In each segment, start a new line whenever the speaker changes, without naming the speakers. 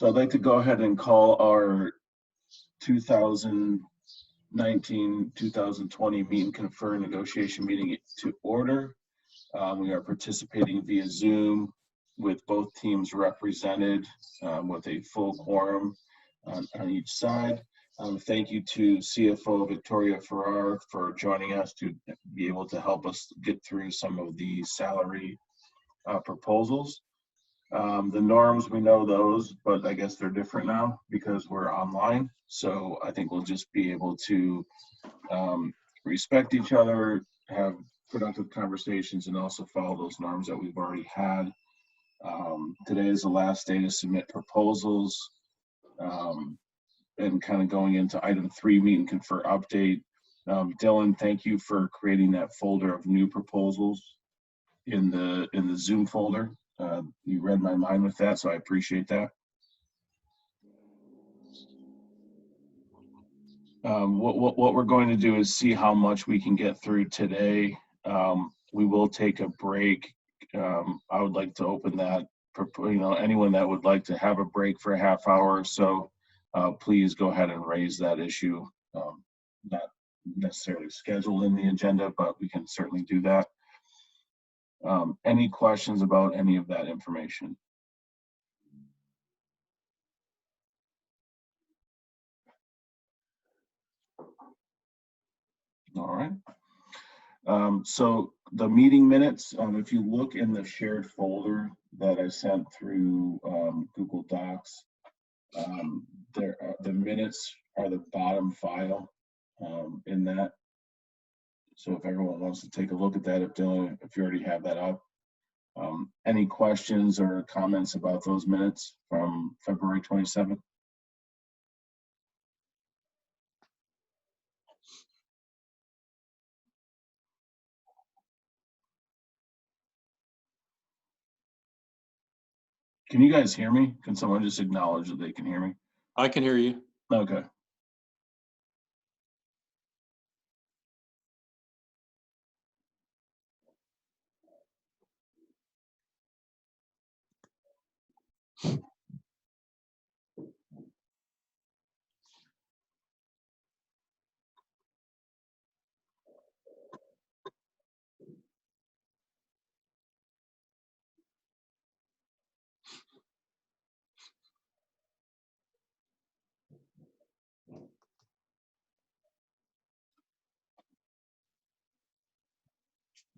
So I'd like to go ahead and call our 2019-2020 Meet and Confer negotiation meeting to order. We are participating via Zoom with both teams represented with a full quorum on each side. Thank you to CFO Victoria Ferrar for joining us to be able to help us get through some of the salary proposals. The norms, we know those, but I guess they're different now because we're online. So I think we'll just be able to respect each other, have productive conversations, and also follow those norms that we've already had. Today is the last day to submit proposals. And kind of going into item 3, Meet and Confer update. Dylan, thank you for creating that folder of new proposals in the Zoom folder. You read my mind with that, so I appreciate that. What we're going to do is see how much we can get through today. We will take a break. I would like to open that, anyone that would like to have a break for a half hour or so, please go ahead and raise that issue. Not necessarily scheduled in the agenda, but we can certainly do that. Any questions about any of that information? All right. So the meeting minutes, if you look in the shared folder that I sent through Google Docs, the minutes are the bottom file in that. So if everyone wants to take a look at that, if you already have that up. Any questions or comments about those minutes from February 27th? Can you guys hear me? Can someone just acknowledge that they can hear me?
I can hear you.
Okay.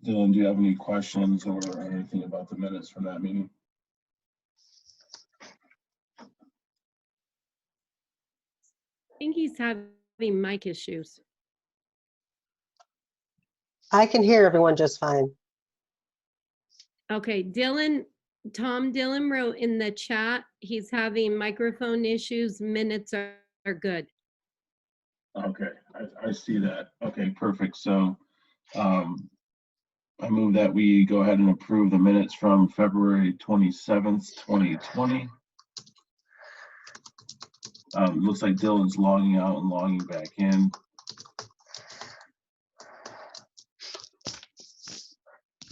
Dylan, do you have any questions or anything about the minutes from that meeting?
I think he's having mic issues.
I can hear everyone just fine.
Okay, Tom Dillon wrote in the chat, he's having microphone issues, minutes are good.
Okay, I see that. Okay, perfect. So I move that we go ahead and approve the minutes from February 27th, 2020. Looks like Dylan's logging out and logging back in.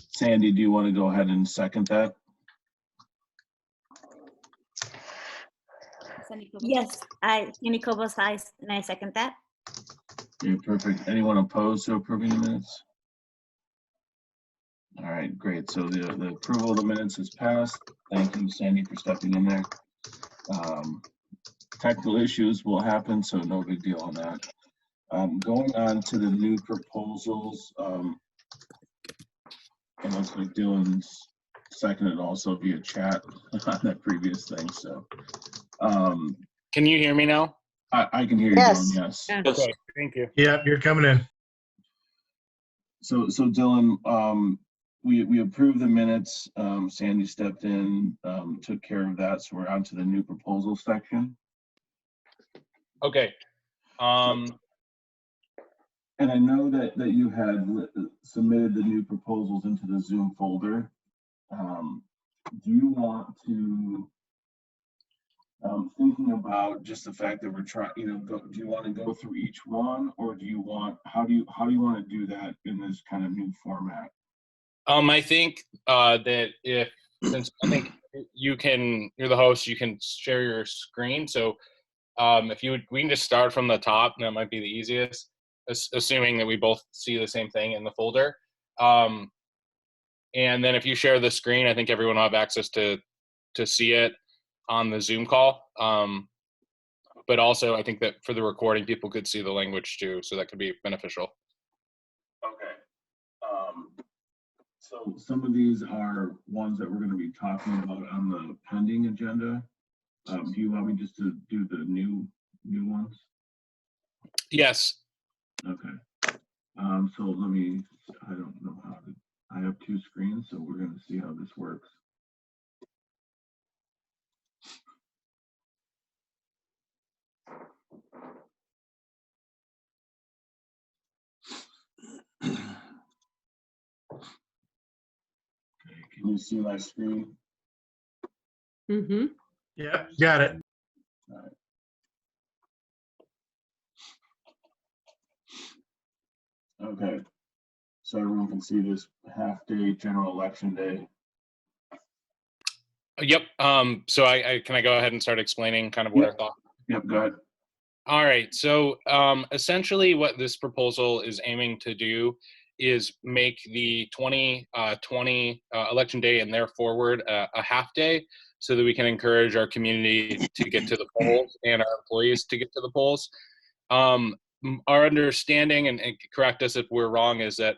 Sandy, do you want to go ahead and second that?
Yes, Sandy Cobos, and I second that.
Okay, perfect. Anyone opposed to approving the minutes? All right, great. So the approval of the minutes is passed. Thank you, Sandy, for stepping in there. Technical issues will happen, so no big deal on that. Going on to the new proposals, and looks like Dylan's seconded also via chat on that previous thing. So,
can you hear me now?
I can hear you,
Yes.
Dylan. Yes.
Yeah.
Okay, thank you.
Yeah, you're coming in.
So Dylan, we approved the minutes. Sandy stepped in, took care of that. So we're on to the new proposal section.
Okay.
And I know that you had submitted the new proposals into the Zoom folder. Do you want to, thinking about just the fact that we're trying, do you want to go through each one, or do you want, how do you want to do that in this kind of new format?
I think that since I think you're the host, you can share your screen. So we can just start from the top, and that might be the easiest, assuming that we both see the same thing in the folder. And then if you share the screen, I think everyone will have access to see it on the Zoom call. But also, I think that for the recording, people could see the language too, so that could be beneficial.
Okay. So some of these are ones that we're going to be talking about on the pending agenda. Do you want me just to do the new ones?
Yes.
Okay. So I don't know how to, I have two screens, so we're going to see how this works. Okay, can you see my screen?
Mm-hmm.
Yeah, got it.
All right. Okay, so everyone can see this half-day general election day.
Yep. So can I go ahead and start explaining kind of what I thought?
Yep, go ahead.
All right. So essentially what this proposal is aiming to do is make the 2020 election day and there forward a half day, so that we can encourage our community to get to the polls and our employees to get to the polls. Our understanding, and correct us if we're wrong, is that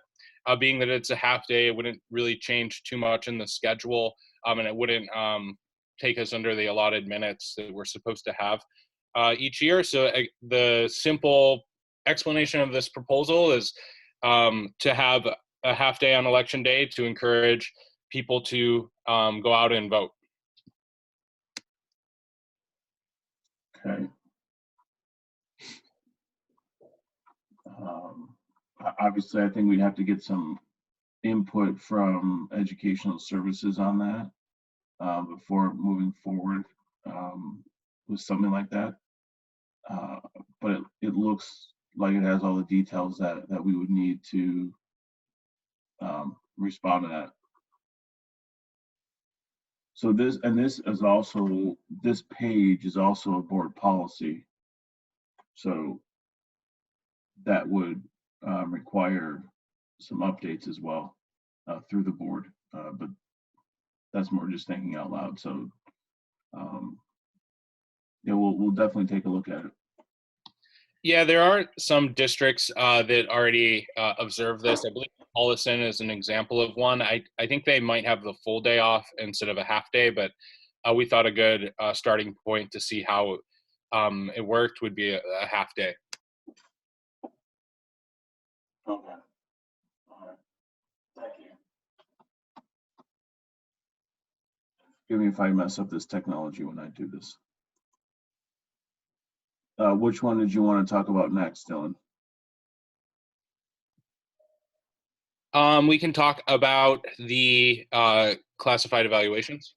being that it's a half day, it wouldn't really change too much in the schedule, and it wouldn't take us under the allotted minutes that we're supposed to have each year. So the simple explanation of this proposal is to have a half day on election day to encourage people to go out and vote.
Okay. Obviously, I think we'd have to get some input from educational services on that before moving forward with something like that. But it looks like it has all the details that we would need to respond to that. So this page is also a board policy. So that would require some updates as well through the board. But that's more just thinking out loud. So yeah, we'll definitely take a look at it.
Yeah, there are some districts that already observe this. I believe Paulison is an example of one. I think they might have the full day off instead of a half day, but we thought a good starting point to see how it worked would be a half day.
Okay. All right. Thank you. Forgive me if I mess up this technology when I do this. Which one did you want to talk about next, Dylan?
We can talk about the classified evaluations.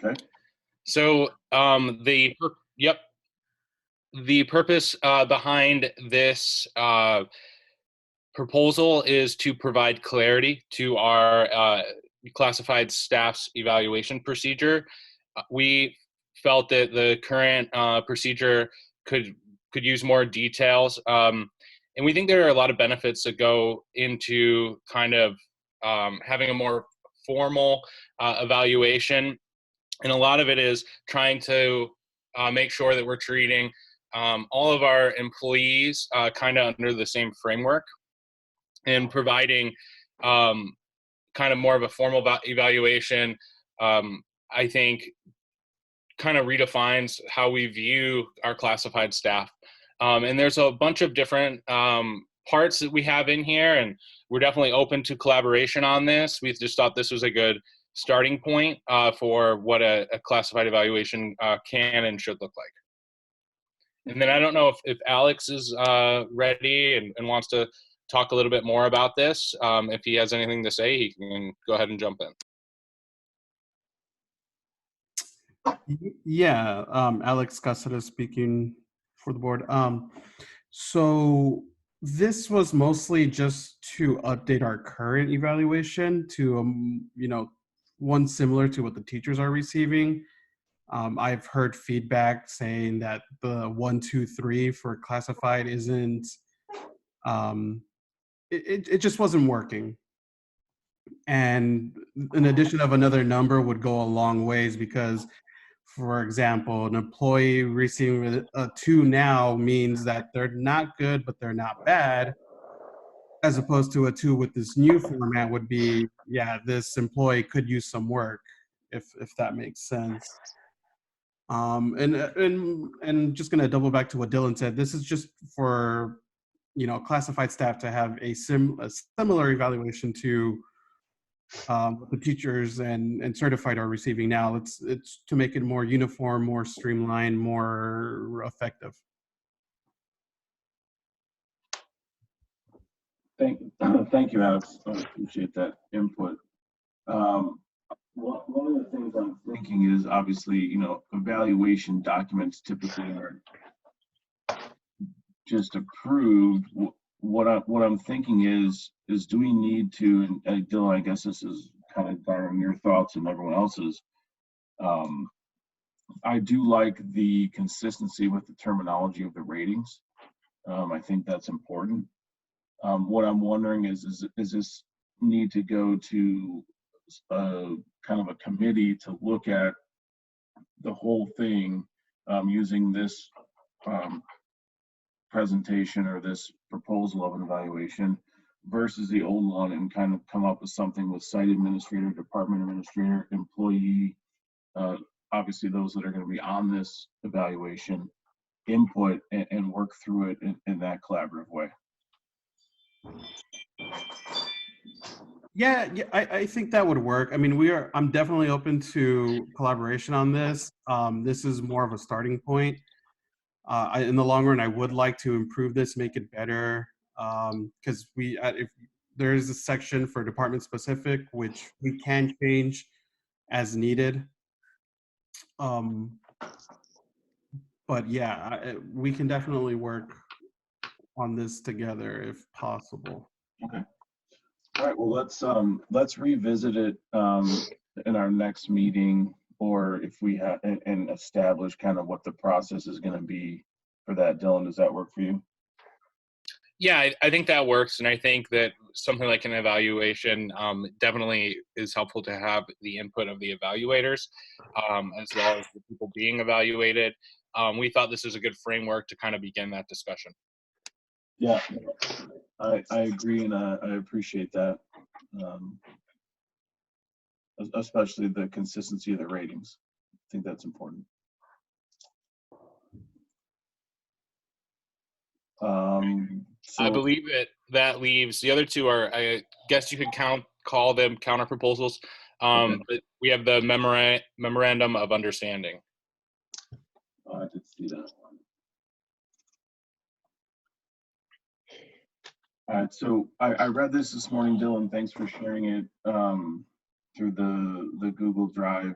Okay.
So the purpose behind this proposal is to provide clarity to our classified staff's evaluation procedure. We felt that the current procedure could use more details, and we think there are a lot of benefits that go into kind of having a more formal evaluation, and a lot of it is trying to make sure that we're treating all of our employees kind of under the same framework, and providing kind of more of a formal evaluation, I think kind of redefines how we view our classified staff. And there's a bunch of different parts that we have in here, and we're definitely open to collaboration on this. We just thought this was a good starting point for what a classified evaluation can and should look like. And then I don't know if Alex is ready and wants to talk a little bit more about this. If he has anything to say, he can go ahead and jump in.
Yeah, Alex Cáceres speaking
for the board. So this was mostly just to update our current evaluation to, one similar to what the teachers are receiving. I've heard feedback saying that the 1, 2, 3 for classified isn't, it just wasn't working. And an addition of another number would go a long ways because, for example, an employee receiving a 2 now means that they're not good, but they're not bad, as opposed to a 2 with this new format would be, yeah, this employee could use some work, if that makes sense. And just gonna double back to what Dylan said. This is just for, classified staff to have a similar evaluation to what the teachers and certified are receiving now. It's to make it more uniform, more streamlined, more effective.
Thank you, Alex. I appreciate that input. One of the things I'm thinking is obviously, evaluation documents typically are just approved. What I'm thinking is do we need to, and Dylan, I guess this is kind of garnering your thoughts and everyone else's. I do like the consistency with the terminology of the ratings. I think that's important. What I'm wondering is this need to go to kind of a committee to look at the whole thing using this presentation or this proposal of an evaluation versus the old one, and kind of come up with something with site administrator, department administrator, employee, obviously those that are going to be on this evaluation input, and work through it in that collaborative way.
Yeah, I think that would work. I mean, I'm definitely open to collaboration on this. This is more of a starting point. In the long run, I would like to improve this, make it better, because if there is a section for department specific, which we can change as needed. But yeah, we can definitely work on this together if possible.
Okay. All right. Well, let's revisit it in our next meeting, or if we have and establish kind of what the process is going to be for that. Dylan, does that work for you?
Yeah, I think that works, and I think that something like an evaluation definitely is helpful to have the input of the evaluators, as well as the people being evaluated. We thought this was a good framework to kind of begin that discussion.
Yeah, I agree, and I appreciate that, especially the consistency of the ratings. I think that's important.
I believe that leaves the other two are, I guess you could call them counter proposals.
Okay.
But we have the memorandum of understanding.
I did see that one. All right, so I read this morning, Dylan. Thanks for sharing it through the Google Drive.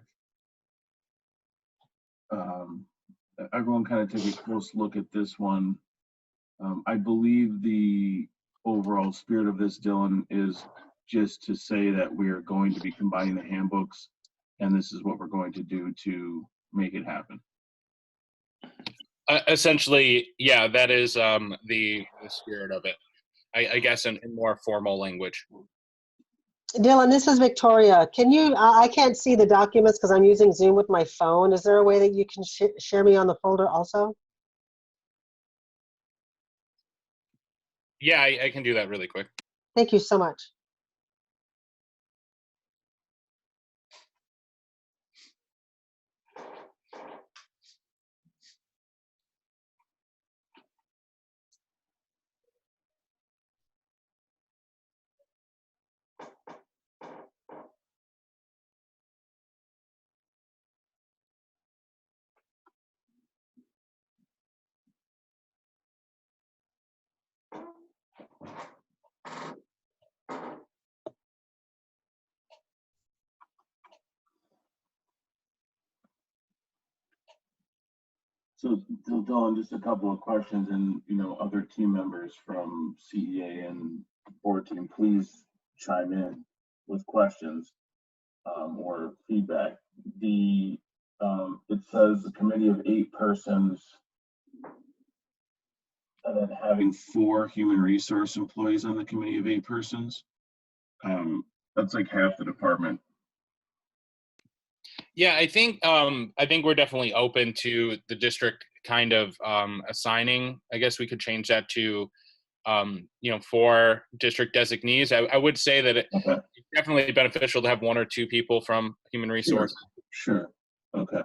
Everyone kind of take a close look at this one. I believe the overall spirit of this, Dylan, is just to say that we are going to be combining the handbooks, and this is what we're going to do to make it happen.
Essentially, yeah, that is the spirit of it. I guess in more formal language.
Dylan, this is Victoria. Can you, I can't see the documents because I'm using Zoom with my phone. Is there a way that you can share me on the folder also?
Yeah, I can do that really quick.
Thank you so much.
So Dylan, just a couple of questions, and other team members from CEA and board team, please chime in with questions or feedback. It says a committee of 8 persons, and then having 4 human resource employees on the committee of 8 persons. That's like half the department.
Yeah, I think we're definitely open to the district kind of assigning. I guess we could change that to 4 district designees. I would say that it's definitely beneficial to have 1 or 2 people from human resources.
Sure. Okay.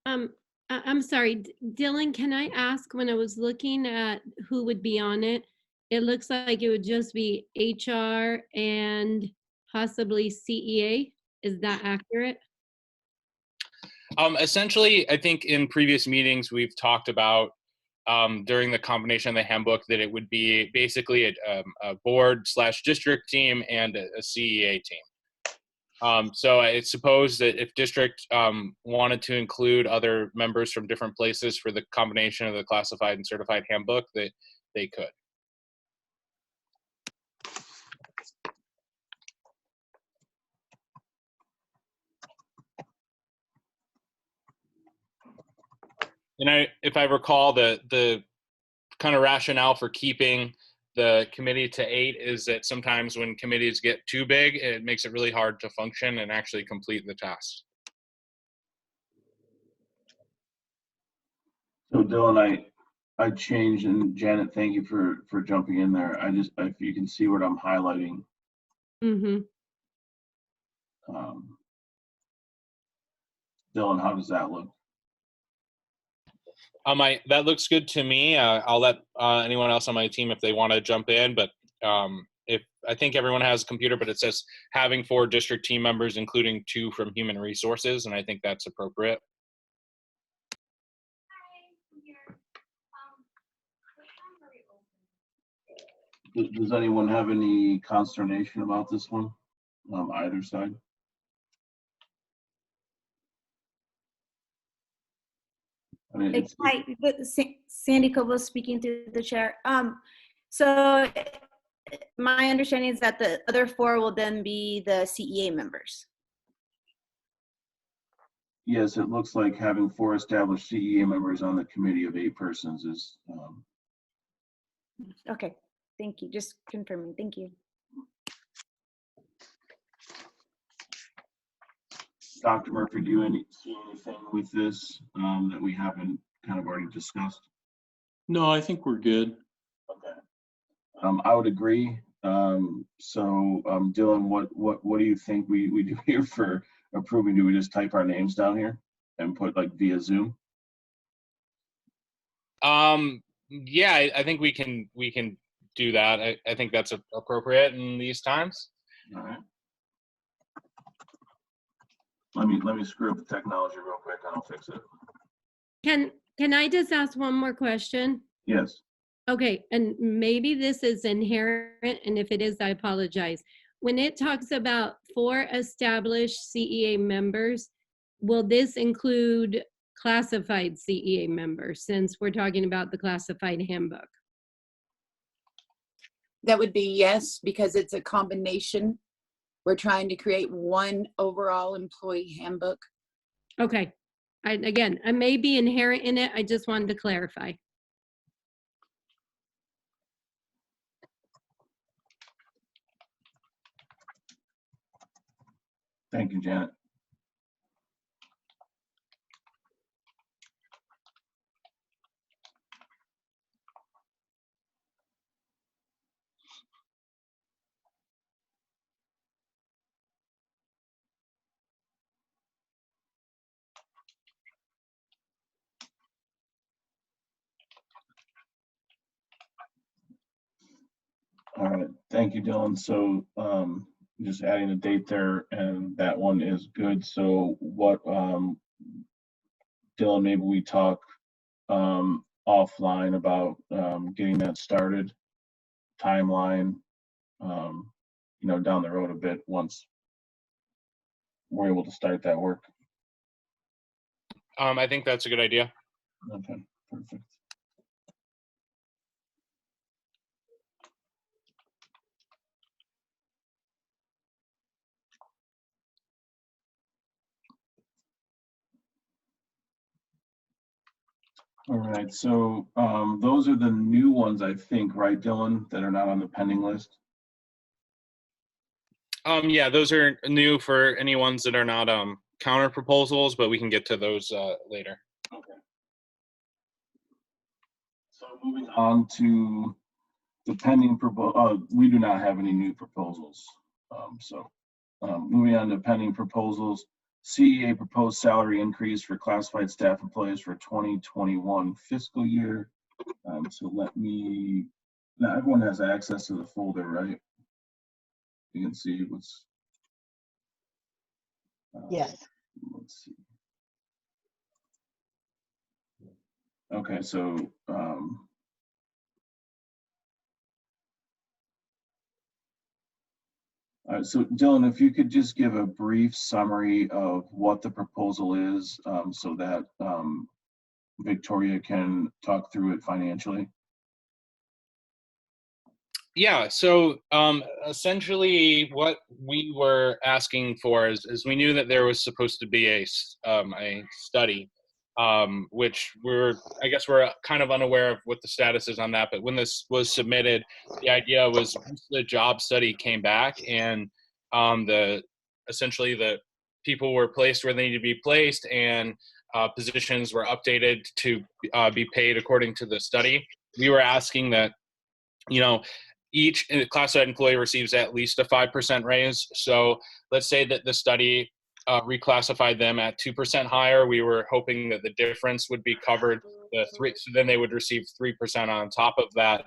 I'm sorry, Dylan, can I ask, when I was looking at who would be on it, it looks like it would just be HR and possibly CEA. Is that accurate?
Essentially, I think in previous meetings we've talked about during the combination of the handbook that it would be basically a board/district team and a CEA team. So I suppose that if district wanted to include other members from different places for the combination of the classified and certified handbook, that they could. And if I recall, the kind of rationale for keeping the committee to 8 is that sometimes when committees get too big, it makes it really hard to function and actually complete the task.
So Dylan, I changed, and Janet, thank you for jumping in there. If you can see what I'm highlighting.
Mm-hmm.
Dylan, how does that look?
That looks good to me. I'll let anyone else on my team if they want to jump in, but if I think everyone has a computer, but it says having 4 district team members, including 2 from human resources, and I think that's appropriate.
Does anyone have any consternation about this one, either side? I mean,
Hi, Sandy Coble speaking to the chair. So my understanding is that the other 4 will then be the CEA members.
yes, it looks like having 4 established CEA members on the committee of 8 persons is.
Okay, thank you. Just confirming. Thank you.
Dr. Murphy, do you see anything with this that we haven't kind of already discussed?
No, I think we're good.
Okay. I would agree. Dylan, what do you think we do here for approving? Do we just type our names down here and put like via Zoom?
Yeah, I think we can do that. I think that's appropriate in these times.
All right. Let me screw up the technology real quick and I'll fix it.
Can I just ask one more question?
Yes.
Okay, and maybe this is inherent, and if it is, I apologize. When it talks about 4 established CEA members, will this include classified CEA members, since we're talking about the classified handbook?
That would be yes, because it's a combination. We're trying to create one overall employee handbook.
Okay. Again, I may be inherent in it. I just wanted to clarify.
Thank you, Janet. All right, thank you, Dylan. So just adding a date there, and that one is good. So what, Dylan, maybe we talk offline about getting that started, timeline, down the road a bit once we're able to start that work.
I think that's a good idea.
Okay, perfect. All right, so those are the new ones, I think, right, Dylan, that are not on the pending list?
Yeah, those are new for any ones that are not counter proposals, but we can get to those later.
Okay. So moving on to the pending we do not have any new proposals. Moving on to pending proposals, CEA proposed salary increase for classified staff employees for 2021 fiscal year. So now everyone has access to the folder, right? You can see what's.
Yes.
Let's see. Okay, so so Dylan, if you could just give a brief summary of what the proposal is, so that Victoria can talk through it financially.
Yeah, so essentially what we were asking for is we knew that there was supposed to be a study, which I guess we're kind of unaware of what the status is on that, but when this was submitted, the idea was once the job study came back and essentially the people were placed where they need to be placed and positions were updated to be paid according to the study, we were asking that, each classified employee receives at least a 5% raise. So let's say that the study reclassified them at 2% higher. We were hoping that the difference would be covered. So then they would receive 3% on top of that.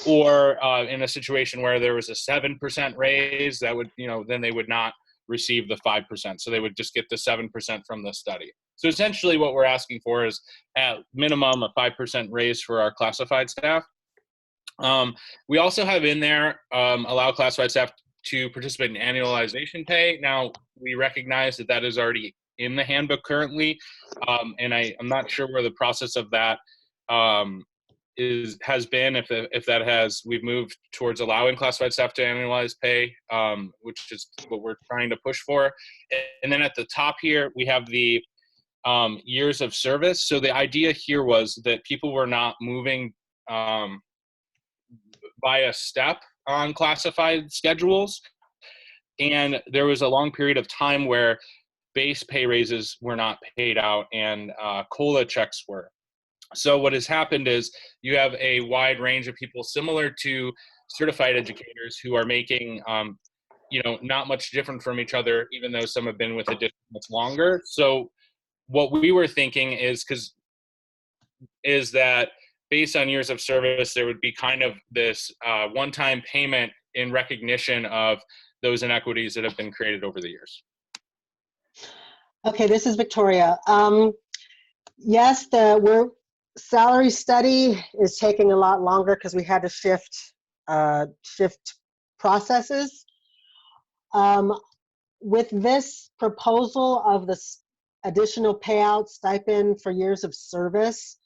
Or in a situation where there was a 7% raise, that would, then they would not receive the 5%. So they would just get the 7% from the study. So essentially what we're asking for is at minimum a 5% raise for our classified staff. We also have in there allow classified staff to participate in annualization pay. Now, we recognize that that is already in the handbook currently, and I'm not sure where the process of that has been. We've moved towards allowing classified staff to annualize pay, which is what we're trying to push for. And then at the top here, we have the years of service. So the idea here was that people were not moving by a step on classified schedules. And there was a long period of time where base pay raises were not paid out and COLA checks were. So what has happened is you have a wide range of people similar to certified educators who are making, not much different from each other, even though some have been with a district much longer. So what we were thinking is that based on years of service, there would be kind of this one-time payment in recognition of those inequities that have been created over the years.
Okay, this is Victoria. Yes, the salary study is taking a lot longer because we had to shift processes. With this proposal of the additional payout stipend for years of service,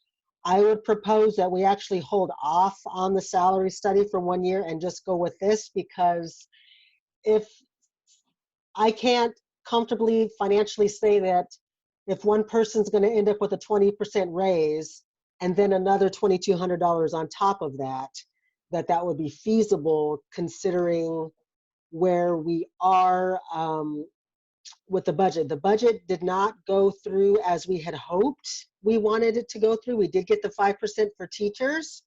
I would propose that we actually hold off on the salary study for 1 year and just go with this, because if I can't comfortably financially say that if one person's going to end up with a 20% raise and then another $2,200 on top of that, that would be feasible considering where we are with the budget. The budget did not go through as we had hoped we wanted it to go through. We did get the 5% for teachers,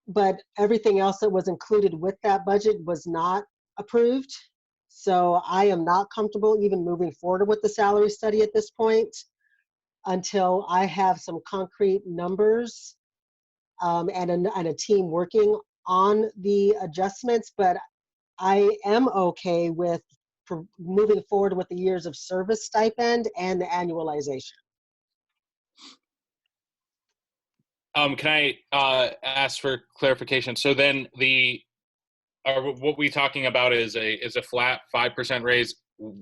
but everything else that was included with that budget was not approved. So I am not comfortable even moving forward with the salary study at this point until I have some concrete numbers and a team working on the adjustments. But I am okay with moving forward with the years of service stipend and the annualization.
Can I ask for clarification? So then what we're talking about is a flat 5% raise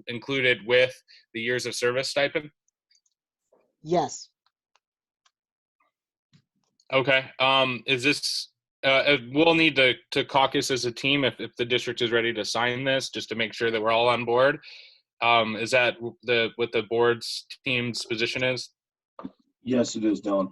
included with the years of service stipend?
Yes.
Okay. Is this, we'll need to caucus as a team if the district is ready to sign this, just to make sure that we're all on board. Is that what the board's team's position is?
Yes, it is, Dylan.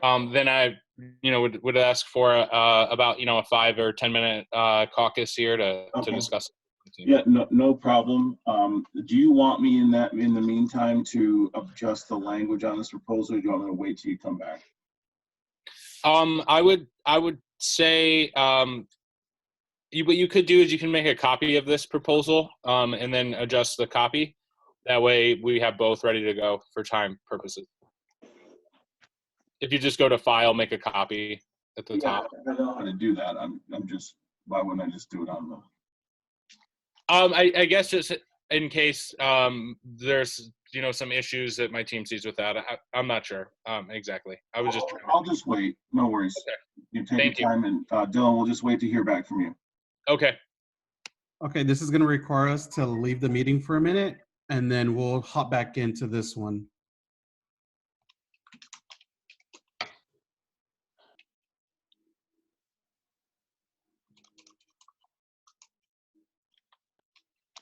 Then I, would ask for about, a 5 or 10 minute caucus here to
Okay.
discuss.
Yeah, no problem. Do you want me in the meantime to adjust the language on this proposal, or do you want me to wait till you come back?
I would say, what you could do is you can make a copy of this proposal, and then adjust the copy. That way we have both ready to go for time purposes. If you just go to file, make a copy at the top.
I know how to do that. I'm just, why wouldn't I just do it on the?
I guess just in case there's some issues that my team sees with that. I'm not sure exactly. I was just.
I'll just wait. No worries.
Okay.
You take
Thank
your time, and Dylan, we'll just wait to hear back from you.
Okay.
Okay, this is going to require us to leave the meeting for a minute, and then we'll hop back into this one.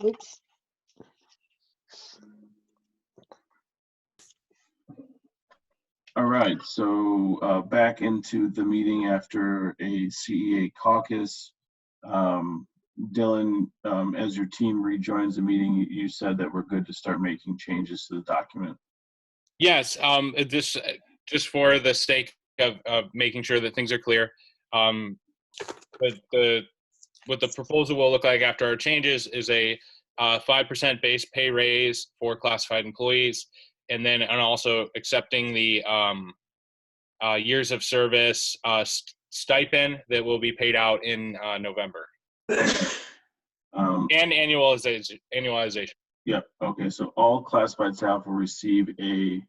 Oops.
All right, so back into the meeting after a CEA caucus. Dylan, as your team rejoins the meeting, you said that we're good to start making changes to the document.
Yes. This just for the sake of making sure that things are clear. What the proposal will look like after our changes is a 5% base pay raise for classified employees, and also accepting the years of service stipend that will be paid out in November. And annualization.
Yep. Okay. So all classified staff will receive a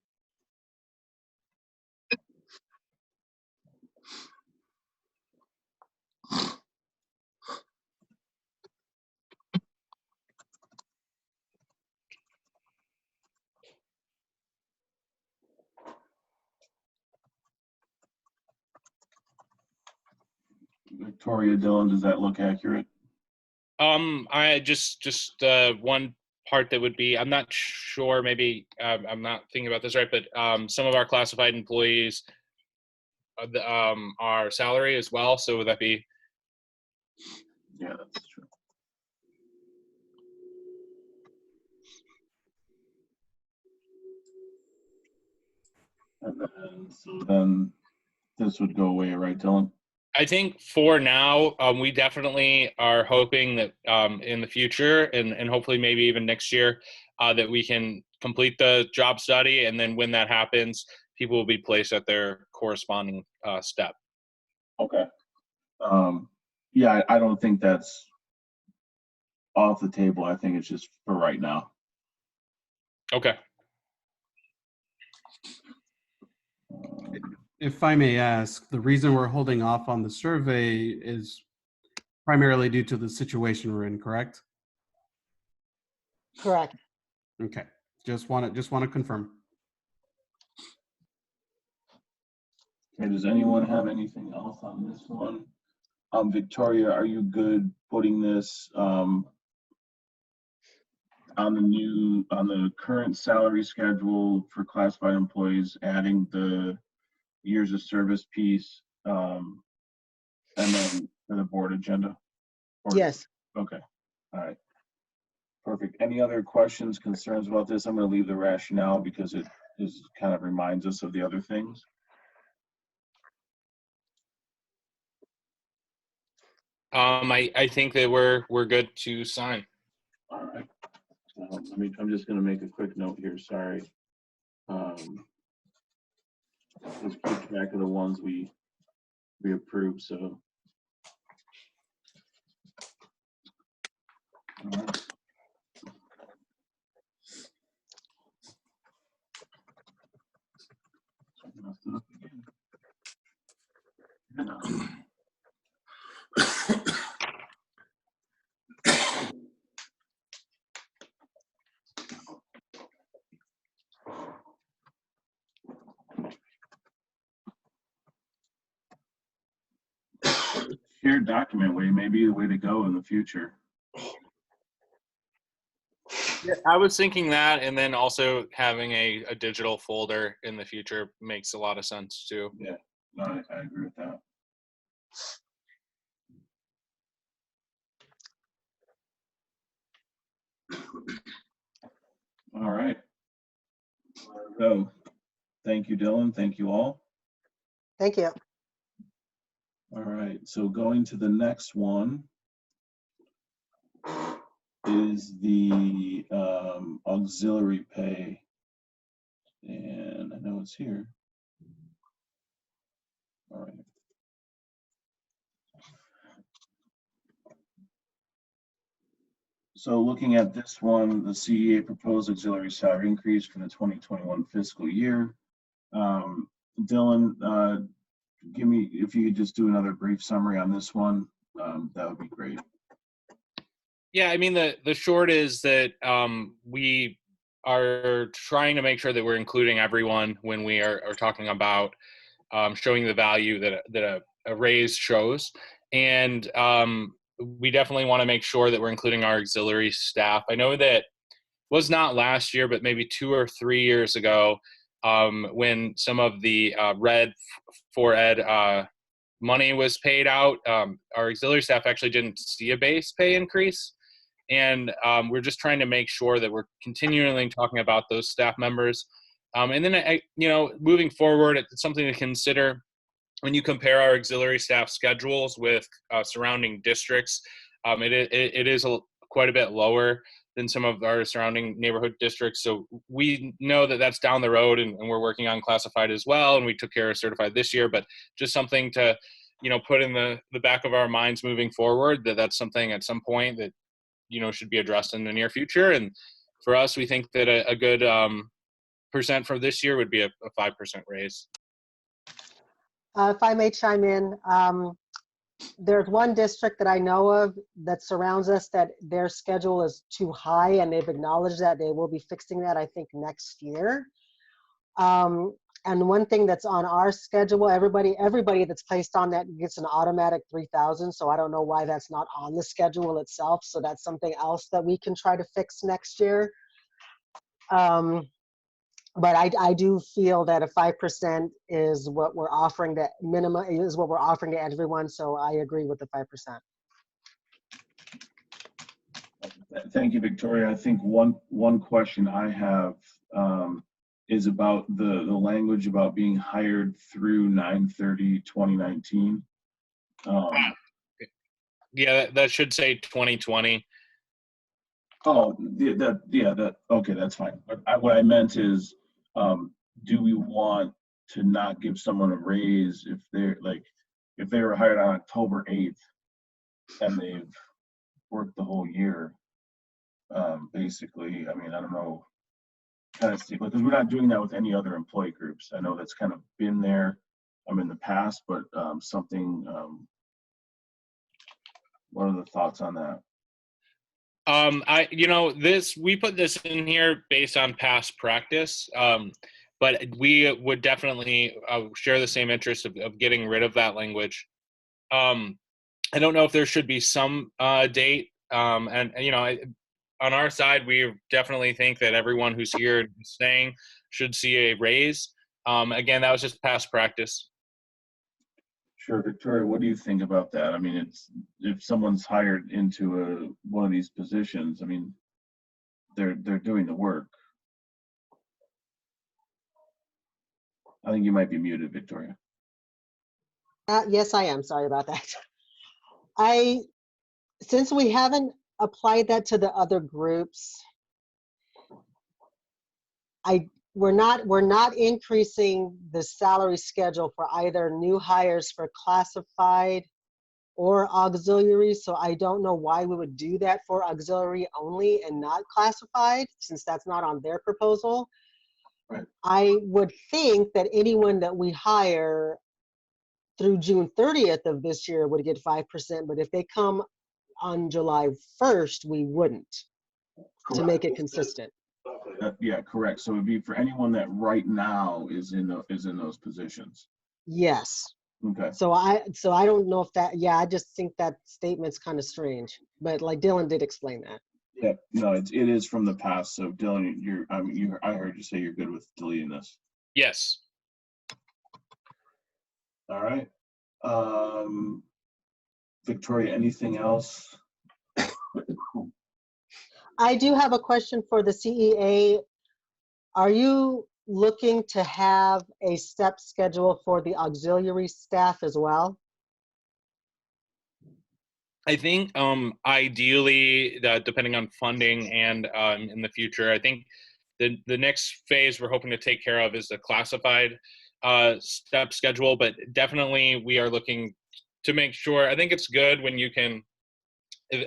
Victoria, Dylan, does that look accurate?
I just one part that would be, I'm not sure, maybe I'm not thinking about this right, but some of our classified employees are salary as well. So would that be?
Yeah, that's true. And then this would go away, right, Dylan?
I think for now, we definitely are hoping that in the future and hopefully maybe even next year that we can complete the job study. And then when that happens, people will be placed at their corresponding step.
Okay. Yeah, I don't think that's off the table. I think it's just for right now.
Okay.
If I may ask, the reason we're holding off on the survey is primarily due to the situation we're in, correct?
Correct.
Okay, just want to confirm.
Okay, does anyone have anything else on this one? Victoria, are you good putting this on the current salary schedule for classified employees, adding the years of service piece, and then for the board agenda?
Yes.
Okay, all right. Perfect. Any other questions, concerns about this? I'm going to leave the rationale because it kind of reminds us of the other things.
I think that we're good to sign.
All right. I'm just going to make a quick note here. Sorry. Let's keep track of the ones we approved. So. All right. shared document way may be the way to go in the future.
Yeah, I was thinking that, and then also having a digital folder in the future makes a lot of sense too.
Yeah, no, I agree with that. All right. So, thank you, Dylan. Thank you all.
Thank you.
All right. So going to the next one is the auxiliary pay, and I know it's here. All right. So looking at this one, the CEA proposed auxiliary salary increase for the 2021 fiscal year. Dylan, give me, if you could just do another brief summary on this one, that would be great.
Yeah, I mean, the short is that we are trying to make sure that we're including everyone when we are talking about showing the value that a raise shows. And we definitely want to make sure that we're including our auxiliary staff. I know that was not last year, but maybe 2 or 3 years ago, when some of the Red for Ed money was paid out, our auxiliary staff actually didn't see a base pay increase. And we're just trying to make sure that we're continually talking about those staff members. And then, moving forward, it's something to consider when you compare our auxiliary staff schedules with surrounding districts. It is quite a bit lower than some of our surrounding neighborhood districts. So we know that that's down the road, and we're working on classified as well. And we took care of certified this year, but just something to, put in the back of our minds moving forward, that's something at some point that, should be addressed in the near future. And for us, we think that a good percent for this year would be a 5% raise.
If I may chime in, there's one district that I know of that surrounds us that their schedule is too high, and they've acknowledged that they will be fixing that, I think, next year. And one thing that's on our schedule, everybody that's placed on that gets an automatic 3,000. So I don't know why that's not on the schedule itself. So that's something else that we can try to fix next year. But I do feel that a 5% is what we're offering, that minimum is what we're offering to everyone. So I agree with the 5%.
Thank you, Victoria. I think one question I have is about the language about being hired through 9/30/2019.
Yeah, that should say 2020.
Oh, okay, that's fine. But what I meant is, do we want to not give someone a raise if they were hired on October 8th and they've worked the whole year? Basically, I mean, I don't know, kind of see, because we're not doing that with any other employee groups. I know that's kind of been there in the past, but something. What are the thoughts on that?
We put this in here based on past practice, but we would definitely share the same interest of getting rid of that language. I don't know if there should be some date, on our side, we definitely think that everyone who's here and staying should see a raise. Again, that was just past practice.
Sure, Victoria, what do you think about that? I mean, if someone's hired into one of these positions, I mean, they're doing the work. I think you might be muted, Victoria.
Yes, I am. Sorry about that. Since we haven't applied that to the other groups, we're not increasing the salary schedule for either new hires for classified or auxiliary. So I don't know why we would do that for auxiliary only and not classified, since that's not on their proposal.
Right.
I would think that anyone that we hire through June 30th of this year would get 5%, but if they come on July 1st, we wouldn't, to make it consistent.
Yeah, correct. So it'd be for anyone that right now is in those positions.
Yes.
Okay.
So I don't know if that, yeah, I just think that statement's kind of strange, but like Dylan did explain that.
Yeah, no, it is from the past. So Dylan, I heard you say you're good with deleting this.
Yes.
All right. Victoria, anything else?
I do have a question for the CEA. Are you looking to have a step schedule for the auxiliary staff as well?
I think ideally, depending on funding and in the future, I think the next phase we're hoping to take care of is the classified step schedule. But definitely, we are looking to make sure. I think it's good when you can,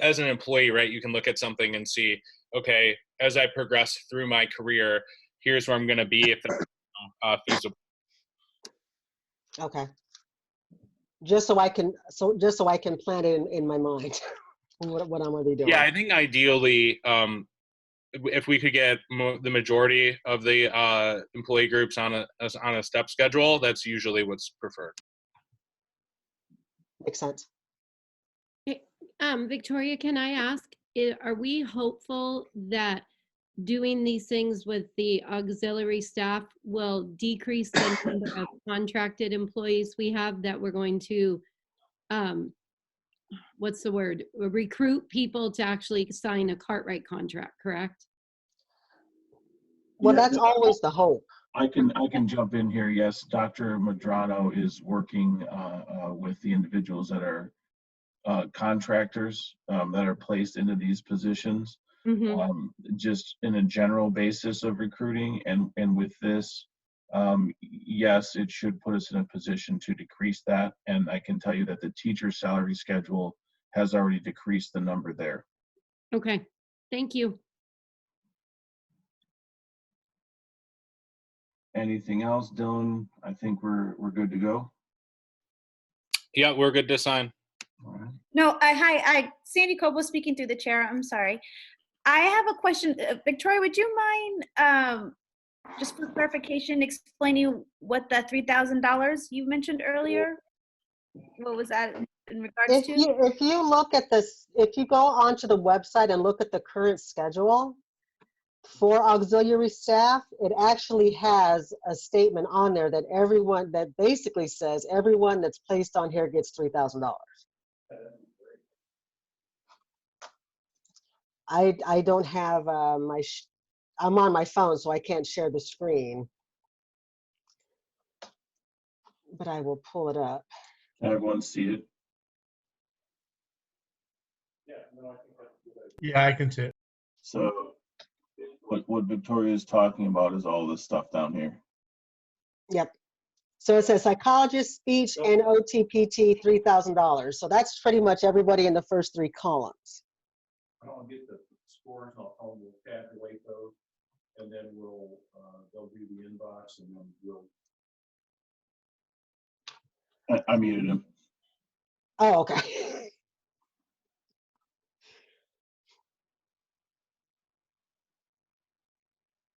as an employee, right? You can look at something and see, okay, as I progress through my career, here's where I'm going to be if that's feasible.
Okay. Just so I can plan it in my mind what I'm gonna be doing.
Yeah, I think ideally, if we could get the majority of the employee groups on a step schedule, that's usually what's preferred.
Makes sense.
Victoria, can I ask, are we hopeful that doing these things with the auxiliary staff will decrease the number of contracted employees we have, that we're going to, what's the word, recruit people to actually sign a Cartwright contract, correct?
Well,
Yeah,
that's always the hope.
I can jump in here. Yes, Dr. Madrano is working with the individuals that are contractors that are placed into these positions, just in a general basis of recruiting. And with this, yes, it should put us in a position to decrease that. And I can tell you that the teacher salary schedule has already decreased the number there.
Okay, thank you.
Anything else, Dylan? I think we're good to go.
Yeah, we're good to sign.
All right.
No, Sandy Coble speaking through the chair. I'm sorry. I have a question. Victoria, would you mind, just for clarification, explaining what the $3,000 you mentioned earlier? What was that in regards to?
If you look at this, if you go onto the website and look at the current schedule for auxiliary staff, it actually has a statement on there that that basically says everyone that's placed on here gets $3,000. I don't have I'm on my phone, so I can't share the screen, but I will pull it up.
Can everyone see it?
Yeah, I can see it.
So what Victoria is talking about is all this stuff down here.
Yep. So it says psychologist, speech, and OTPT, $3,000. So that's pretty much everybody in the first three columns.
I'll get the scores, I'll tabulate those, and then they'll do the inbox, and then we'll.
I muted him.
Oh, okay.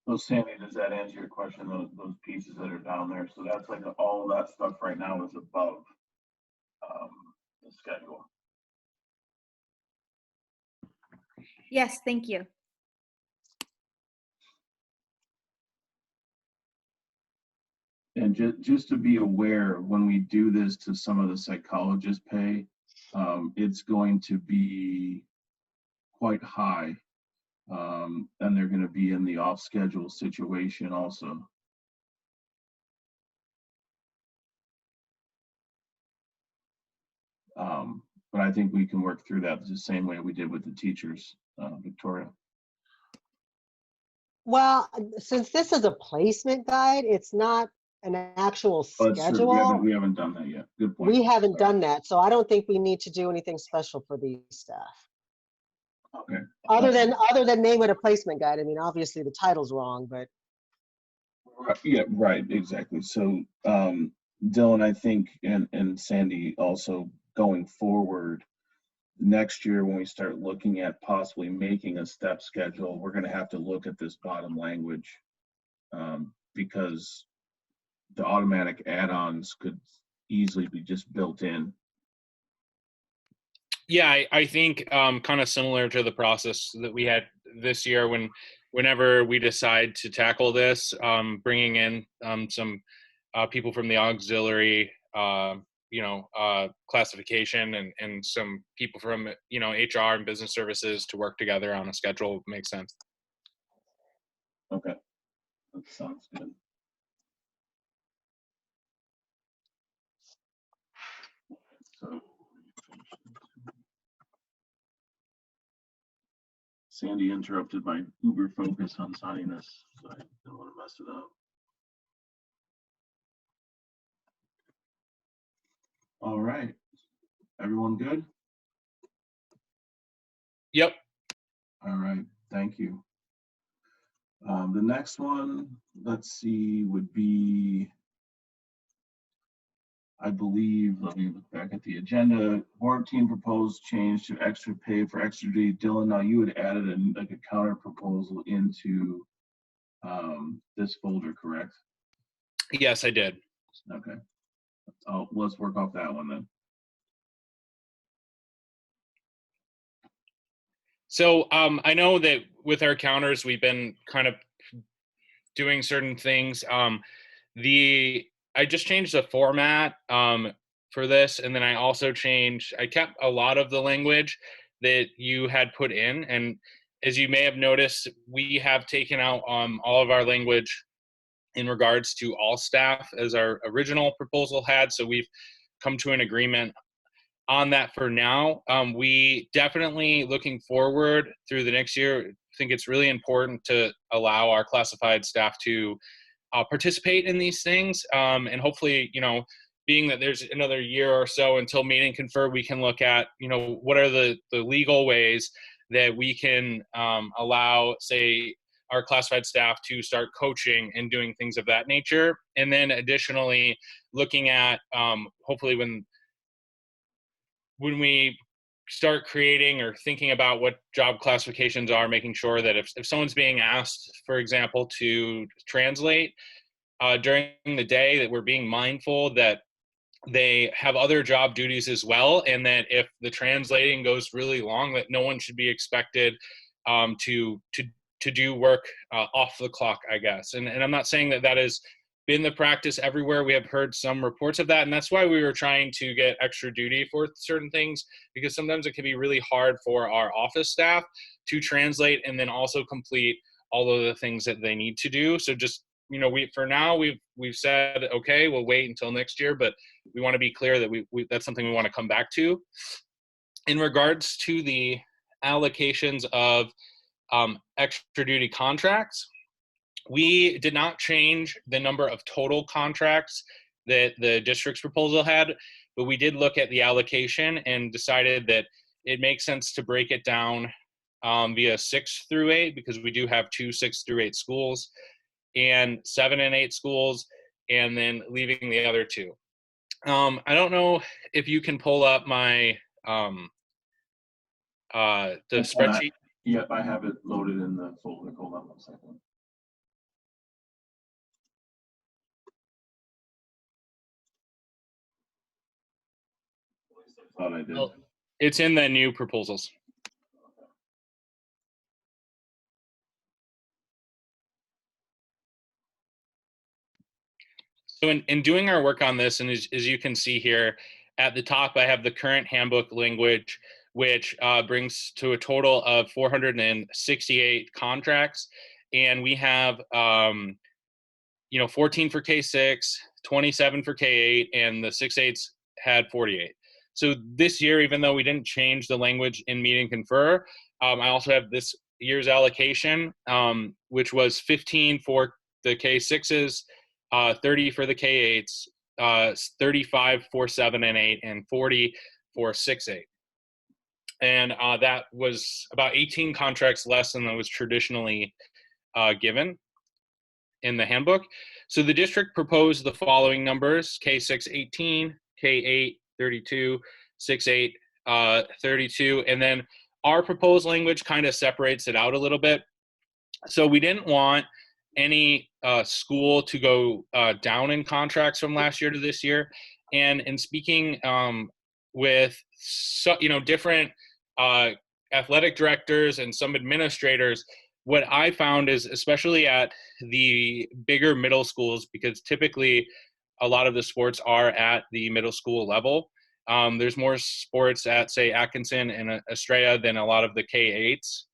So Sandy, does that answer your question? Those pieces that are down there. So that's like all that stuff right now is above the schedule.
Yes, thank you.
And just to be aware, when we do this to some of the psychologist pay, it's going to be quite high. And they're going to be in the off-schedule situation also. But I think we can work through that the same way we did with the teachers, Victoria.
Well, since this is a placement guide, it's not an actual schedule.
We haven't done that yet. Good point.
We haven't done that, so I don't think we need to do anything special for these staff.
Okay.
Other than name it a placement guide. I mean, obviously the title's wrong, but.
Yeah, right, exactly. So Dylan, I think, and Sandy also, going forward, next year when we start looking at possibly making a step schedule, we're going to have to look at this bottom language because the automatic add-ons could easily be just built in?
Yeah, I think kind of similar to the process that we had this year whenever we decide to tackle this, bringing in some people from the auxiliary, classification and some people from, HR and business services to work together on a schedule makes sense.
Okay, that sounds good. So, Sandy interrupted my uber focus on signing this, so I don't want to mess it up. All right, everyone good?
Yep.
All right, thank you. The next one, let's see, would be, I believe, let me look back at the agenda. Board team proposed change to extra pay for extra duty. Dylan, now you had added a counter proposal into this folder, correct?
Yes, I did.
Okay. Let's work off that one then.
So I know that with our counters, we've been kind of doing certain things. I just changed the format for this, and then I kept a lot of the language that you had put in. And as you may have noticed, we have taken out all of our language in regards to all staff as our original proposal had. So we've come to an agreement on that for now. We definitely, looking forward through the next year, think it's really important to allow our classified staff to participate in these things. And hopefully, being that there's another year or so until meet and confer, we can look at, what are the legal ways that we can allow, say, our classified staff to start coaching and doing things of that nature. And then additionally, looking at hopefully when we start creating or thinking about what job classifications are, making sure that if someone's being asked, for example, to translate during the day, that we're being mindful that they have other job duties as well, and that if the translating goes really long, that no one should be expected to do work off the clock, I guess. And I'm not saying that has been the practice everywhere. We have heard some reports of that, and that's why we were trying to get extra duty for certain things, because sometimes it can be really hard for our office staff to translate and then also complete all of the things that they need to do. So just, for now we've said, okay, we'll wait until next year, but we want to be clear that we that's something we want to come back to. In regards to the allocations of extra duty contracts, we did not change the number of total contracts that the district's proposal had, but we did look at the allocation and decided that it makes sense to break it down via 6 through 8, because we do have 2 6 through 8 schools and 7 and 8 schools, and then leaving the other 2. I don't know if you can pull up my the spreadsheet.
Yep, I have it loaded in the folder. Hold on 1 second. I thought I did.
Oh, it's in the new proposals. So in doing our work on this, and as you can see here, at the top, I have the current handbook language, which brings to a total of 468 contracts. And we have, 14 for K6, 27 for K8, and the 6/8s had 48. So this year, even though we didn't change the language in meet and confer, I also have this year's allocation, which was 15 for the K6s, 30 for the K8s, 35 for 7 and 8, and 40 for 6/8. And that was about 18 contracts less than was traditionally given in the handbook. So the district proposed the following numbers: K6 18, K8 32, 6/8 32, and then our proposed language kind of separates it out a little bit. So we didn't want any school to go down in contracts from last year to this year. And in speaking with different athletic directors and some administrators, what I found is, especially at the bigger middle schools, because typically a lot of the sports are at the middle school level. There's more sports at, say, Atkinson and Estrella than a lot of the K-8s.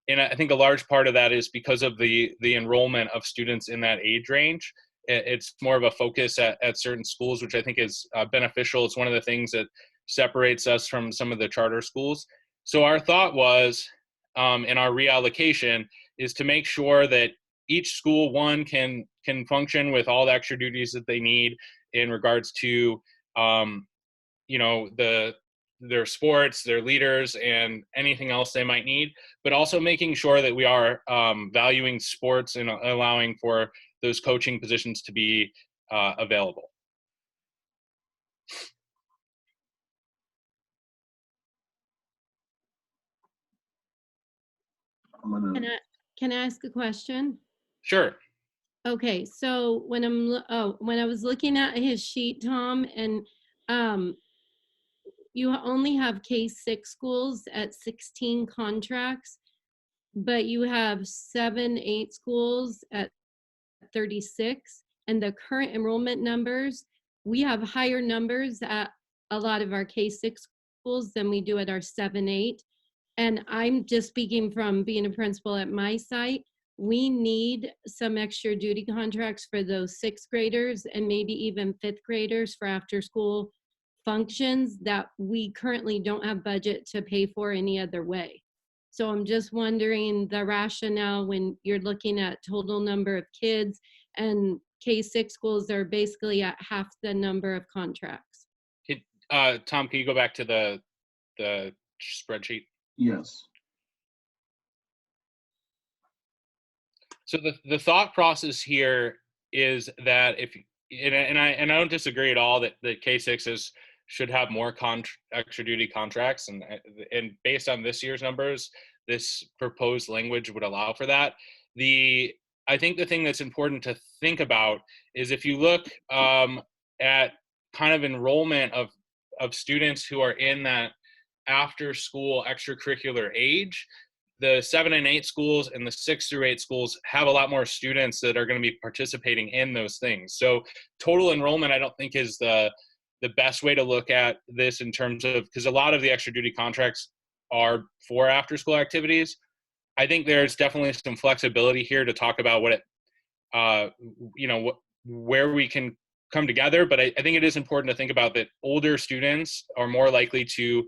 And I think a large part of that is because of the enrollment of students in that age range. It's more of a focus at certain schools, which I think is beneficial. It's one of the things that separates us from some of the charter schools. So our thought was, in our reallocation, is to make sure that each school, one, can function with all the extra duties that they need in regards to their sports, their leaders, and anything else they might need, but also making sure that we are valuing sports and allowing for those coaching positions to be available.
Can I ask a question?
Sure.
Okay, so when I was looking at his sheet, Tom, and you only have K-6 schools at 16 contracts, but you have 7-8 schools at 36, and the current enrollment numbers, we have higher numbers at a lot of our K-6 schools than we do at our 7-8. And I'm just speaking from being a principal at my site. We need some extra duty contracts for those 6th graders and maybe even 5th graders for after school functions that we currently don't have budget to pay for any other way. So I'm just wondering the rationale when you're looking at total number of kids, and K-6 schools are basically at half the number of contracts.
Tom, can you go back to the spreadsheet?
Yes.
So the thought process here is that I don't disagree at all that the K-6s should have more extra duty contracts, and based on this year's numbers, this proposed language would allow for that. I think the thing that's important to think about is if you look at kind of enrollment of students who are in that after school extracurricular age, the 7 and 8 schools and the 6 through 8 schools have a lot more students that are going to be participating in those things. So total enrollment, I don't think, is the best way to look at this in terms of, because a lot of the extra duty contracts are for after school activities. I think there's definitely some flexibility here to talk about where we can come together. But I think it is important to think about that older students are more likely to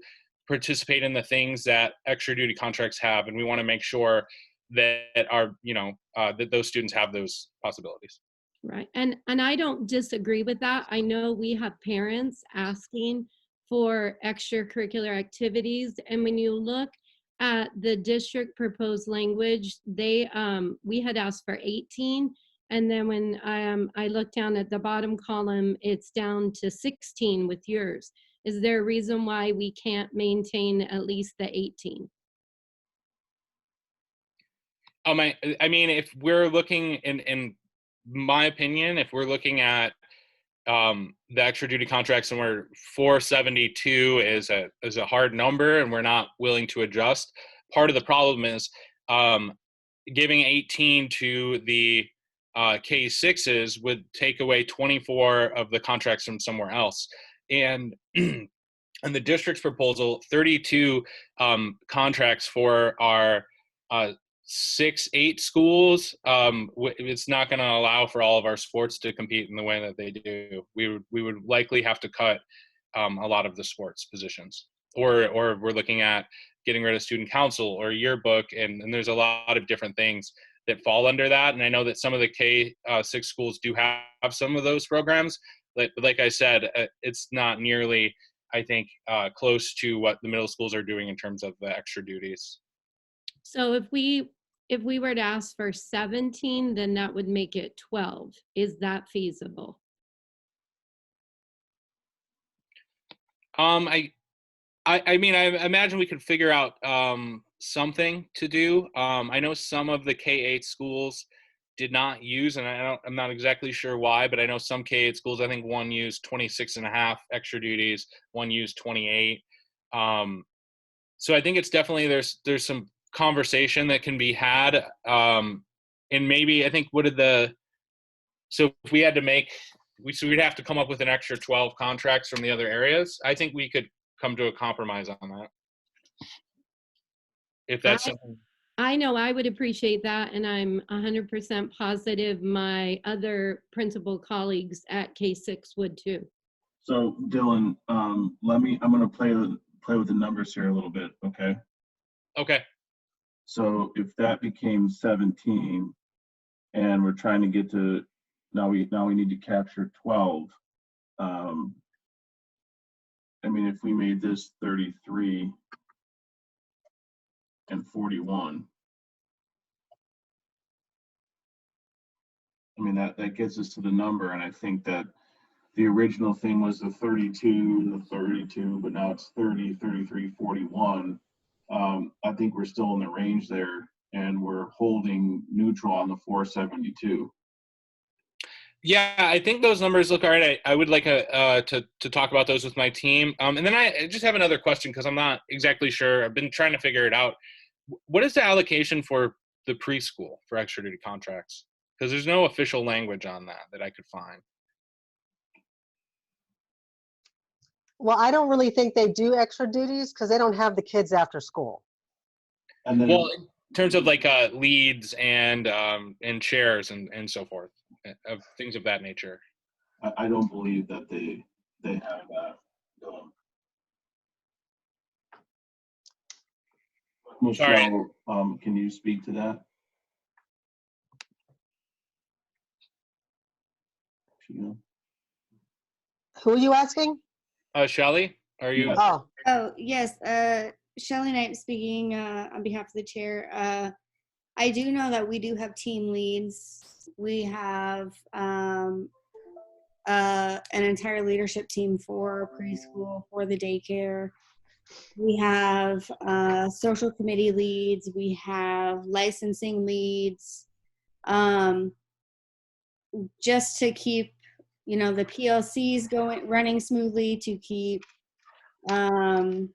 participate in the things that extra duty contracts have, and we want to make sure that that those students have those possibilities.
Right, and I don't disagree with that. I know we have parents asking for extracurricular activities, and when you look at the district proposed language, we had asked for 18, and then when I looked down at the bottom column, it's down to 16 with yours. Is there a reason why we can't maintain at least the 18?
I mean, if we're looking, in my opinion, if we're looking at the extra duty contracts and we're 472 is a hard number and we're not willing to adjust, part of the problem is giving 18 to the K6s would take away 24 of the contracts from somewhere else. And in the district's proposal, 32 contracts for our 6-8 schools, it's not going to allow for all of our sports to compete in the way that they do. We would likely have to cut a lot of the sports positions, or we're looking at getting rid of student council or yearbook, and there's a lot of different things that fall under that. And I know that some of the K6 schools do have some of those programs, but like I said, it's not nearly, I think, close to what the middle schools are doing in terms of the extra duties.
So if we were to ask for 17, then that would make it 12. Is that feasible?
I mean, I imagine we could figure out something to do. I know some of the K-8 schools did not use, and I'm not exactly sure why, but I know some K-8 schools, I think one used 26.5 extra duties, one used 28. So I think it's definitely, there's some conversation that can be had. And maybe, I think, so if we had to so we'd have to come up with an extra 12 contracts from the other areas. I think we could come to a compromise on that. If that's something.
I know I would appreciate that, and I'm 100% positive my other principal colleagues at K6 would too.
So Dylan, I'm gonna play with the numbers here a little bit, okay?
Okay.
So if that became 17, and we're trying to get to, now we need to capture 12. I mean, if we made this 33 and 41, I mean, that gets us to the number, and I think that the original thing was the 32, but now it's 30, 33, 41. I think we're still in the range there, and we're holding neutral on the 472.
Yeah, I think those numbers look all right. I would like to talk about those with my team. And then I just have another question because I'm not exactly sure. I've been trying to figure it out. What is the allocation for the preschool for extra duty contracts? Because there's no official language on that I could find.
Well, I don't really think they do extra duties because they don't have the kids after school.
And then,
Well, in terms of like leads and chairs and so forth, of things of that nature.
I don't believe that they have that. Michelle, can you speak to that?
Who are you asking?
Shelley, are you?
Yes.
Oh,
Oh, yes. Shelley Knight speaking on behalf of the chair. I do know that we do have team leads. We have an entire leadership team for preschool, for the daycare. We have social committee leads. We have licensing leads. Just to keep, the PLCs running smoothly, to keep the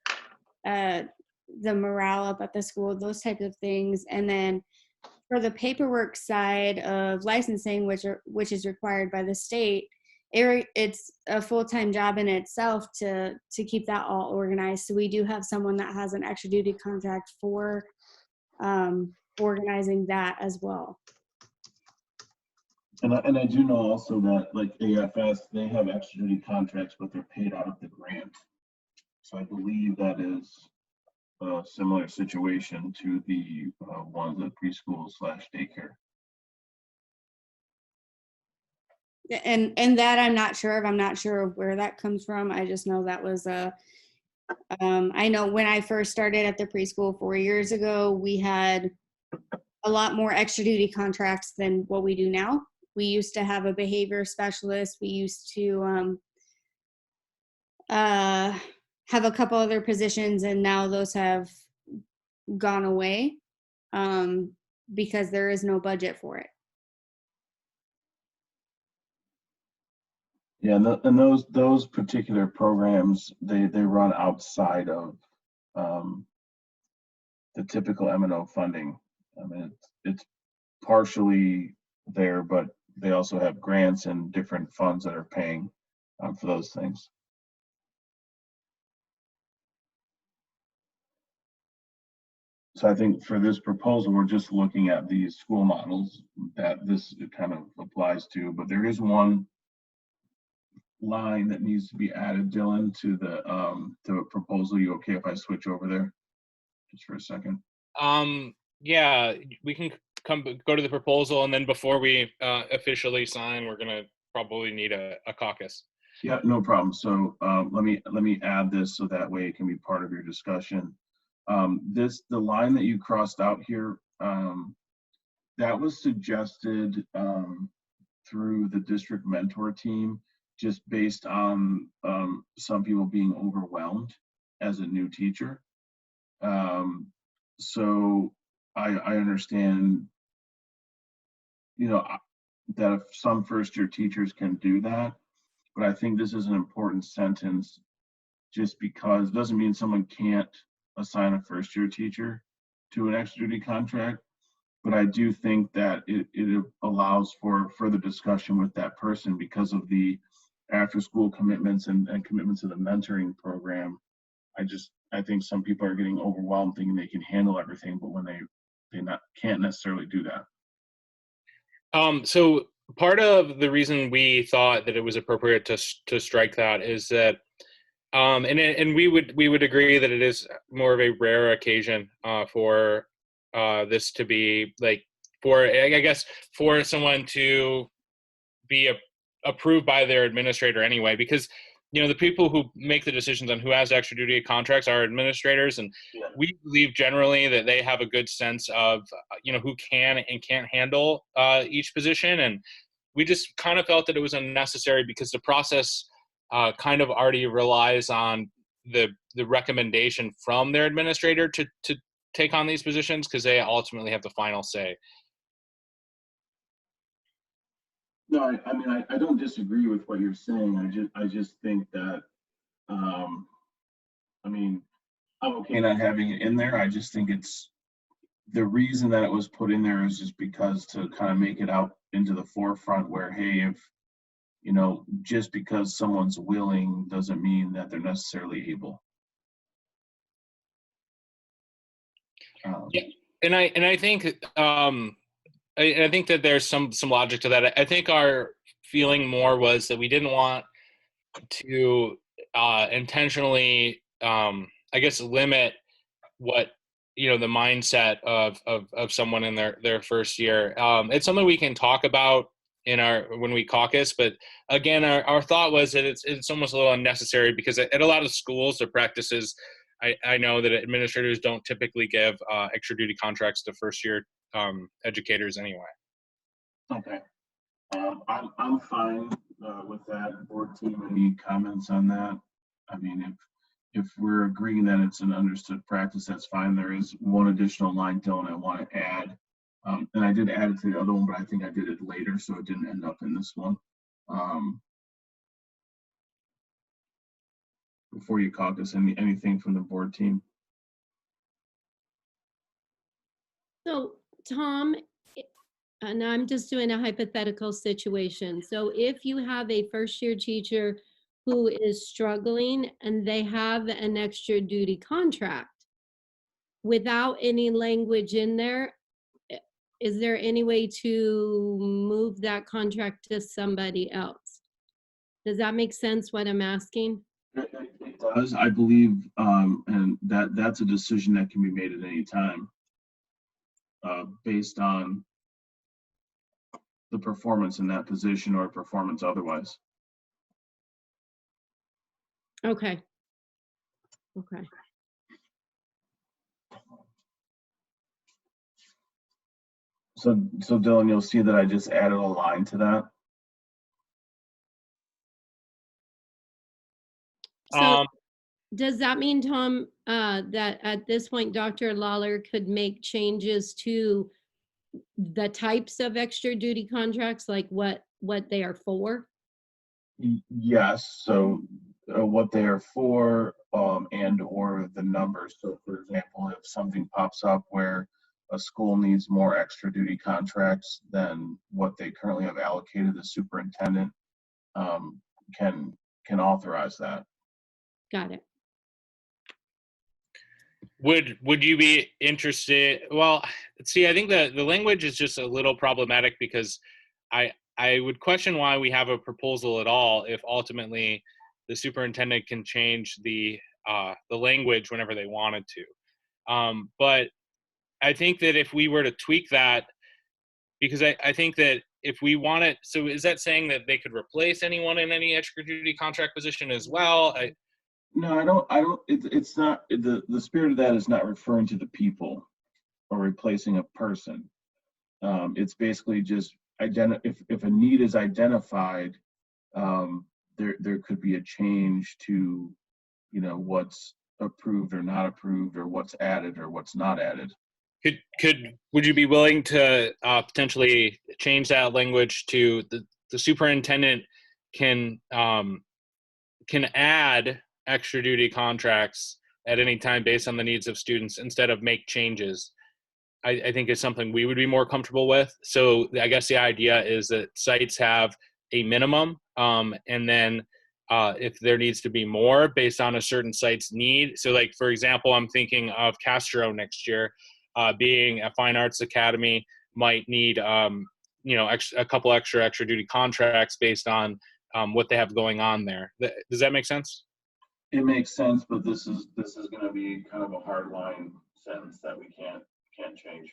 morale up at the school, those types of things. And then for the paperwork side of licensing, which is required by the state, it's a full-time job in itself to keep that all organized. So we do have someone that has an extra duty contract for organizing that as well.
And I do know also that like AFS, they have extra duty contracts, but they're paid out of the grant. So I believe that is a similar situation to the ones at preschool / daycare.
And that I'm not sure of. I'm not sure of where that comes from. I just know that was I know when I first started at the preschool 4 years ago, we had a lot more extra duty contracts than what we do now. We used to have a behavior specialist. We used to have a couple other positions, and now those have gone away because there is no budget for it.
Yeah, and those particular programs, they run outside of the typical M&O funding. I mean, it's partially there, but they also have grants and different funds that are paying for those things. So I think for this proposal, we're just looking at these school models that this kind of applies to, but there is one line that needs to be added, Dylan, to the proposal. You okay if I switch over there just for a second?
Yeah, we can go to the proposal, and then before we officially sign, we're gonna probably need a caucus.
Yeah, no problem. So let me add this so that way it can be part of your discussion. The line that you crossed out here, that was suggested through the district mentor team, just based on some people being overwhelmed as a new teacher. So I understand, you know, that if some first-year teachers can do that, but I think this is an important sentence just because it doesn't mean someone can't assign a first-year teacher to an extra duty contract, but I do think that it allows for further discussion with that person because of the after-school commitments and commitments to the mentoring program. I think some people are getting overwhelmed thinking they can handle everything, but when they can't necessarily do that.
So part of the reason we thought that it was appropriate to strike that is that, and we would agree that it is more of a rare occasion for this to be like, for I guess for someone to be approved by their administrator anyway, because the people who make the decisions on who has extra duty contracts are administrators, and we believe generally that they have a good sense of who can and can't handle each position, and we just kind of felt that it was unnecessary because the process kind of already relies on the recommendation from their administrator to take on these positions because they ultimately have the final say.
No, I mean, I don't disagree with what you're saying. I just think that, I mean, I'm okay not having it in there. I just think it's the reason that it was put in there is just because to kind of make it out into the forefront where, hey, if, just because someone's willing doesn't mean that they're necessarily able.
Yeah, and I think I think that there's some logic to that. I think our feeling more was that we didn't want to intentionally, I guess, limit what the mindset of someone in their first year. It's something we can talk about when we caucus, but again, our thought was that it's almost a little unnecessary because at a lot of schools, the practices, I know that administrators don't typically give extra duty contracts to first year educators anyway.
Okay. I'm fine with that. Board team, any comments on that? I mean, if we're agreeing that it's an understood practice, that's fine. There is one additional line, Dylan, I want to add. And I did add it to the other one, but I think I did it later, so it didn't end up in this one. Before you caucus, anything from the board team?
So, Tom, and I'm just doing a hypothetical situation. So if you have a first-year teacher who is struggling and they have an extra duty contract without any language in there, is there any way to move that contract to somebody else? Does that make sense what I'm asking?
It does, I believe, and that's a decision that can be made at any time based on the performance in that position or performance otherwise.
Okay. Okay.
So Dylan, you'll see that I just added a line to that.
So does that mean, Tom, that at this point, Dr. Lawler could make changes to the types of extra duty contracts, like what they are for?
Yes, so what they are for and or the numbers. So for example, if something pops up where a school needs more extra duty contracts than what they currently have allocated, the superintendent can authorize that.
Got it.
Would you be interested? Well, see, I think the language is just a little problematic because I would question why we have a proposal at all if ultimately the superintendent can change the language whenever they wanted to. But I think that if we were to tweak that, because I think that if we want it, so is that saying that they could replace anyone in any extra duty contract position as well?
No, I don't, it's not, the spirit of that is not referring to the people or replacing a person. It's basically just if a need is identified, there could be a change to, what's approved or not approved or what's added or what's not added.
Would you be willing to potentially change that language to the superintendent can add extra duty contracts at any time based on the needs of students instead of make changes? I think is something we would be more comfortable with. So I guess the idea is that sites have a minimum, and then if there needs to be more based on a certain site's need. So like, for example, I'm thinking of Castro next year, being a fine arts academy, might need a couple extra duty contracts based on what they have going on there. Does that make sense?
It makes sense, but this is going to be kind of a hard line sentence that we can't change.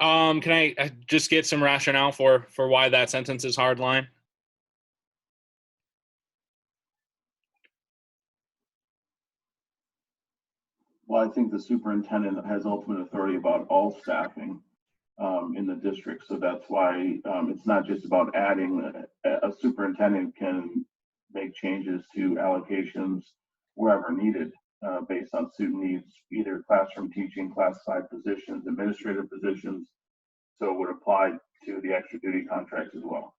Can I just get some rationale for why that sentence is hard line?
Well, I think the superintendent has ultimate authority about all staffing in the district. So that's why it's not just about adding. A superintendent can make changes to allocations wherever needed based on student needs, either classroom teaching, classified positions, administrative positions. So it would apply to the extra duty contracts as well.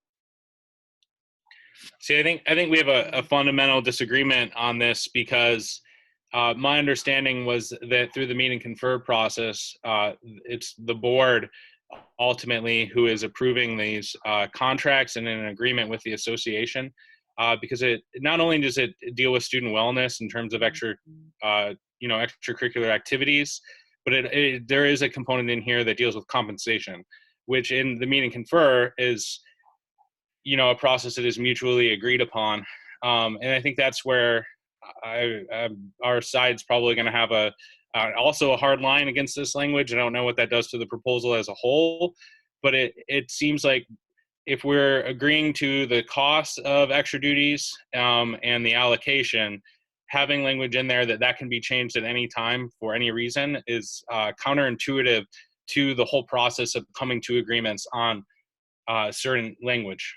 See, I think we have a fundamental disagreement on this because my understanding was that through the meet and confer process, it's the board ultimately who is approving these contracts and in an agreement with the association, because it not only does it deal with student wellness in terms of extracurricular activities, but there is a component in here that deals with compensation, which in the meet and confer is a process that is mutually agreed upon, and I think that's where our side's probably going to have also a hard line against this language. I don't know what that does to the proposal as a whole, but it seems like if we're agreeing to the cost of extra duties and the allocation, having language in there that can be changed at any time for any reason is counterintuitive to the whole process of coming to agreements on certain language.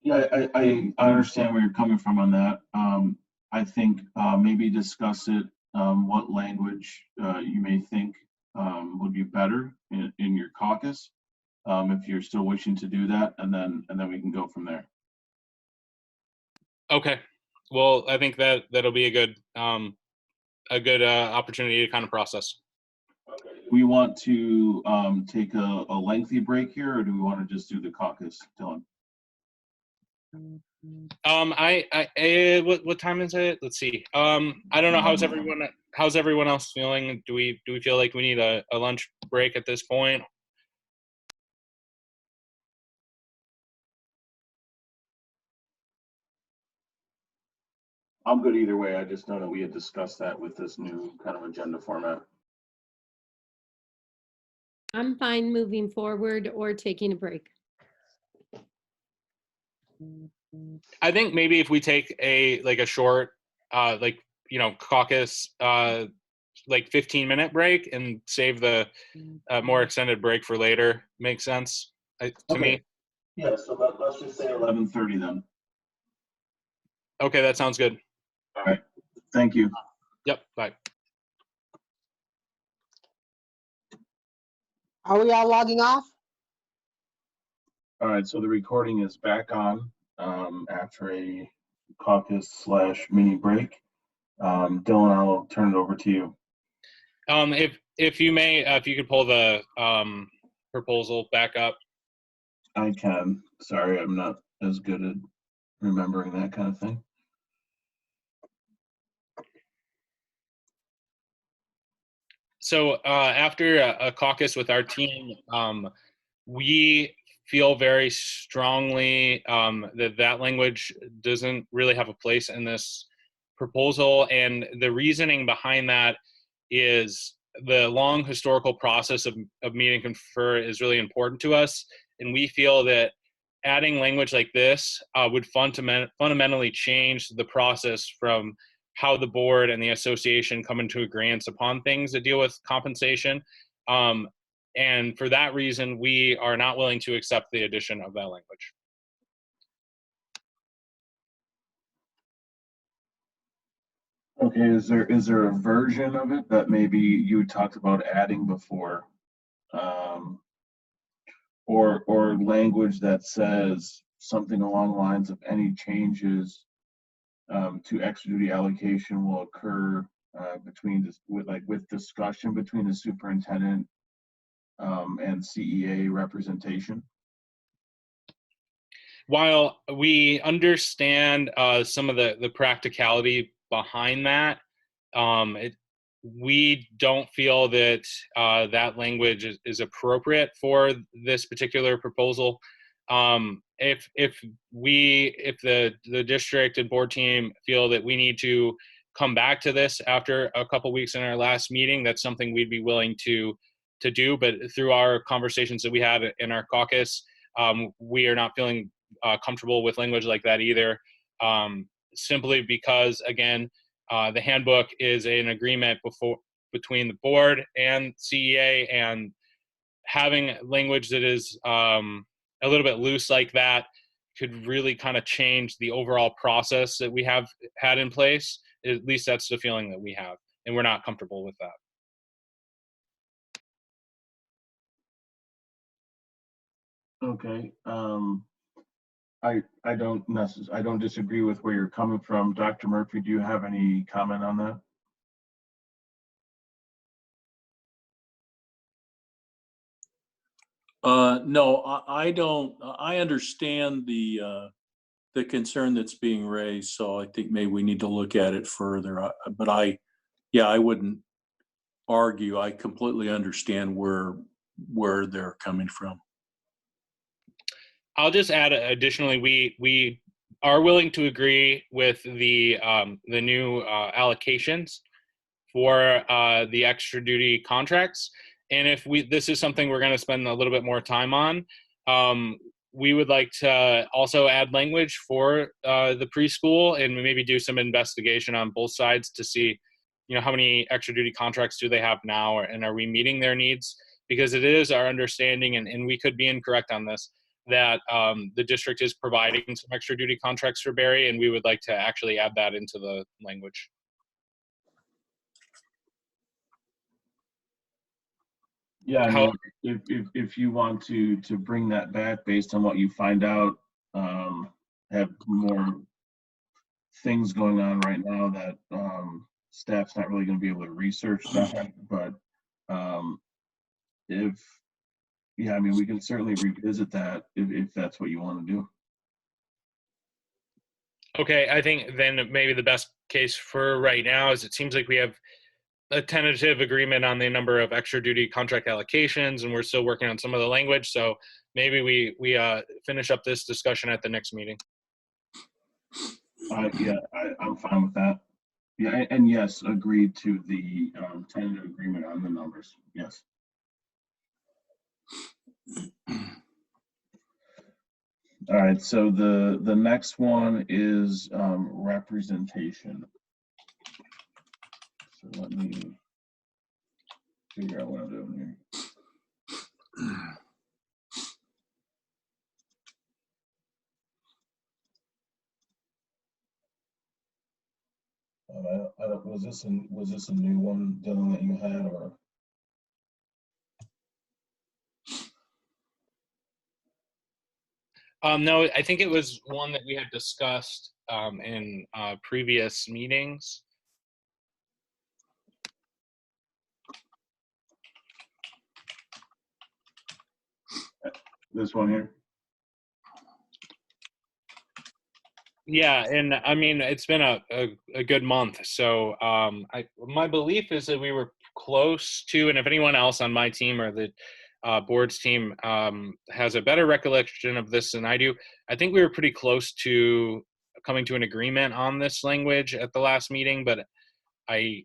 Yeah, I understand where you're coming from on that. I think maybe discuss it, what language you may think would be better in your caucus, if you're still wishing to do that, and then we can go from there.
Okay. Well, I think that'll be a good opportunity to kind of process.
Okay. Do we want to take a lengthy break here, or do we want to just do the caucus, Dylan?
What time is it? Let's see. I don't know. How's everyone else feeling? Do we feel like we need a lunch break at this point?
I'm good either way. I just know that we had discussed that with this new kind of agenda format.
I'm fine moving forward or taking a break.
I think maybe if we take a short, caucus, 15-minute break and save the more extended break for later, makes sense to me.
Yeah, so let's just say 11:30 then.
Okay, that sounds good.
All right, thank you.
Yep, bye.
Are we all logging off?
All right, so the recording is back on after a caucus/mini break. Dylan, I'll turn it over to you.
If you may, if you could pull the proposal back up.
I can. Sorry, I'm not as good at remembering that kind of thing.
So after a caucus with our team, we feel very strongly that language doesn't really have a place in this proposal. And the reasoning behind that is the long historical process of meet and confer is really important to us. And we feel that adding language like this would fundamentally change the process from how the board and the association come into agreement upon things that deal with compensation. And for that reason, we are not willing to accept the addition of that language.
Okay, is there a version of it that maybe you talked about adding before? Or language that says something along the lines of any changes to extra duty allocation will occur between this with discussion between the superintendent and CEA representation.
While we understand some of the practicality behind that, we don't feel that that language is appropriate for this particular proposal. If the district and board team feel that we need to come back to this after a couple weeks in our last meeting, that's something we'd be willing to do. But through our conversations that we had in our caucus, we are not feeling comfortable with language like that either, simply because, again, the handbook is an agreement between the board and CEA, and having language that is a little bit loose like that could really kind of change the overall process that we have had in place. At least that's the feeling that we have, and we're not comfortable with that.
Okay. I don't disagree with where you're coming from. Dr. Murphy, do you have any comment on that?
No, I don't. I understand the concern that's being raised, so I think maybe we need to look at it further. But I wouldn't argue. I completely understand where they're coming from.
I'll just add additionally, we are willing to agree with the new allocations for the extra duty contracts. And if this is something we're going to spend a little bit more time on, we would like to also add language for the preschool and maybe do some investigation on both sides to see, how many extra duty contracts do they have now, and are we meeting their needs? Because it is our understanding, and we could be incorrect on this, that the district is providing some extra duty contracts for Barry, and we would like to actually add that into the language.
Yeah, I mean, if you want to bring that back based on what you find out, have more things going on right now that staff's not really going to be able to research that, but I mean, we can certainly revisit that if that's what you want to do.
Okay, I think then maybe the best case for right now is it seems like we have a tentative agreement on the number of extra duty contract allocations, and we're still working on some of the language. So maybe we finish up this discussion at the next meeting.
Yeah, I'm fine with that. Yeah, and yes, agreed to the tentative agreement on the numbers. Yes. All right, so the next one is representation. So let me figure out what I'm doing here. I don't. Was this a new one, Dylan, that you had, or?
No, I think it was one that we had discussed in previous meetings.
This one here?
Yeah, and I mean, it's been a good month. So my belief is that we were close to, and if anyone else on my team or the board's team has a better recollection of this than I do, I think we were pretty close to coming to an agreement on this language at the last meeting, but I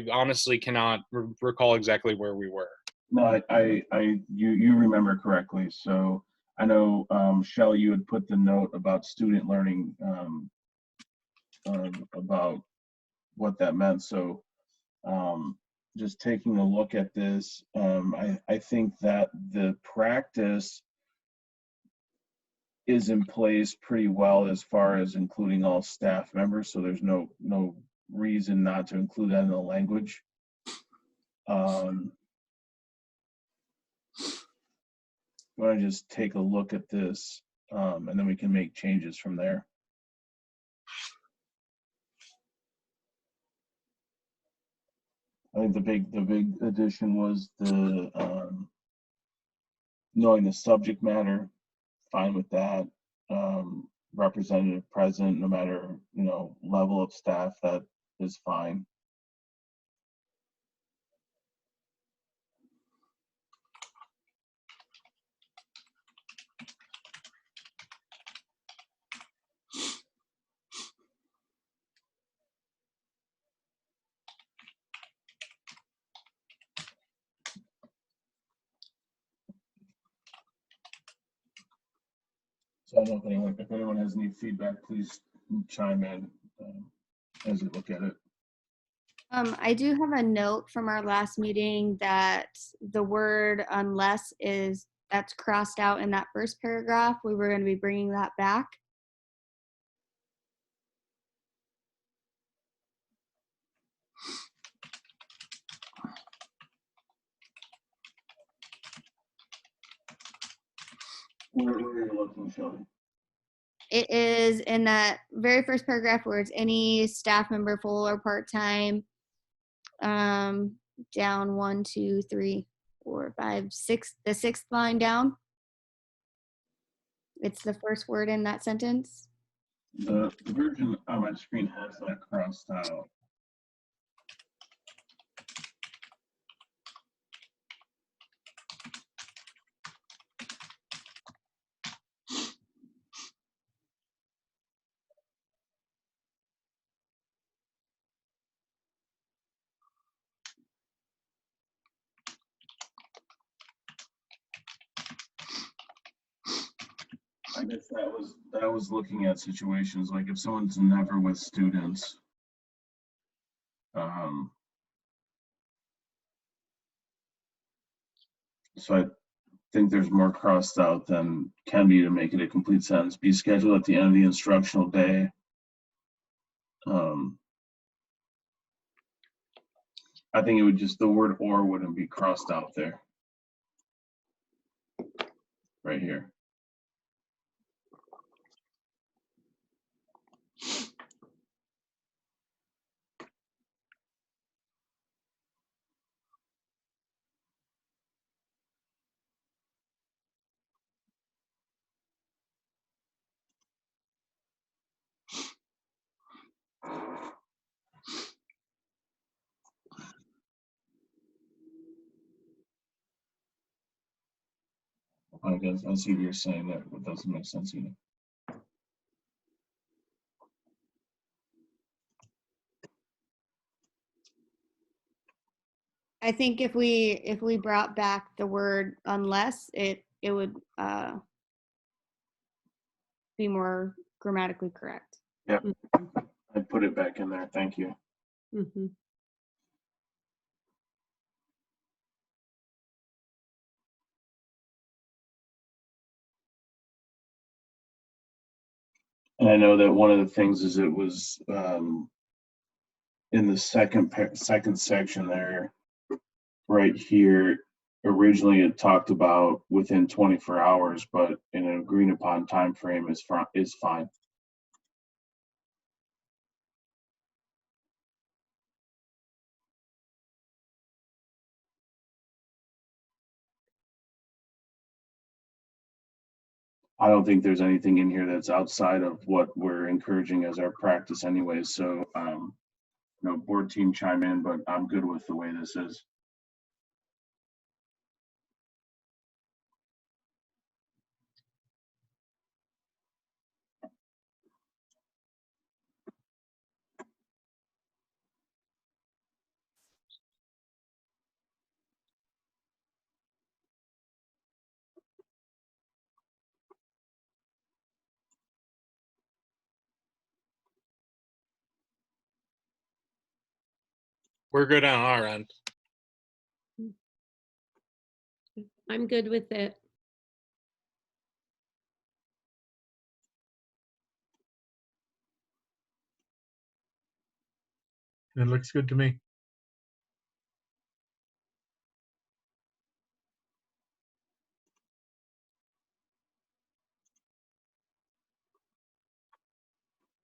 honestly cannot recall exactly where we were.
No, you remember correctly. So I know, Shelley, you had put the note about student learning, about what that meant. So just taking a look at this, I think that the practice is in place pretty well as far as including all staff members, so there's no reason not to include that in the language. Want to just take a look at this, and then we can make changes from there. I think the big addition was the knowing the subject matter. Fine with that. Representative present, no matter level of staff, that is fine. So I don't know if anyone has any feedback, please chime in as you look at it.
I do have a note from our last meeting that the word unless that's crossed out in that first paragraph. We were going to be bringing that back.
Where are you looking, Shelby?
It is in that very first paragraph where it's any staff member, full or part-time, down 1, 2, 3, 4, 5, 6, the 6th line down. It's the first word in that sentence.
The version on my screen has that crossed out. I guess that was looking at situations like if someone's never with students. So I think there's more crossed out than can be to make it a complete sentence. Be scheduled at the end of the instructional day. I think it would just, the word or wouldn't be crossed out there. Right here. I guess I see what you're saying there, but doesn't make sense either.
I think if we brought back the word unless, it would be more grammatically correct.
Yep, I put it back in there. Thank you.
Mm-hmm.
And I know that one of the things is it was in the second section there, right here. Originally, it talked about within 24 hours, but in an agreed upon time frame is fine. I don't think there's anything in here that's outside of what we're encouraging as our practice anyways. So, board team chime in, but I'm good with the way this is.
We're good on our end.
I'm good with it.
It looks good to me.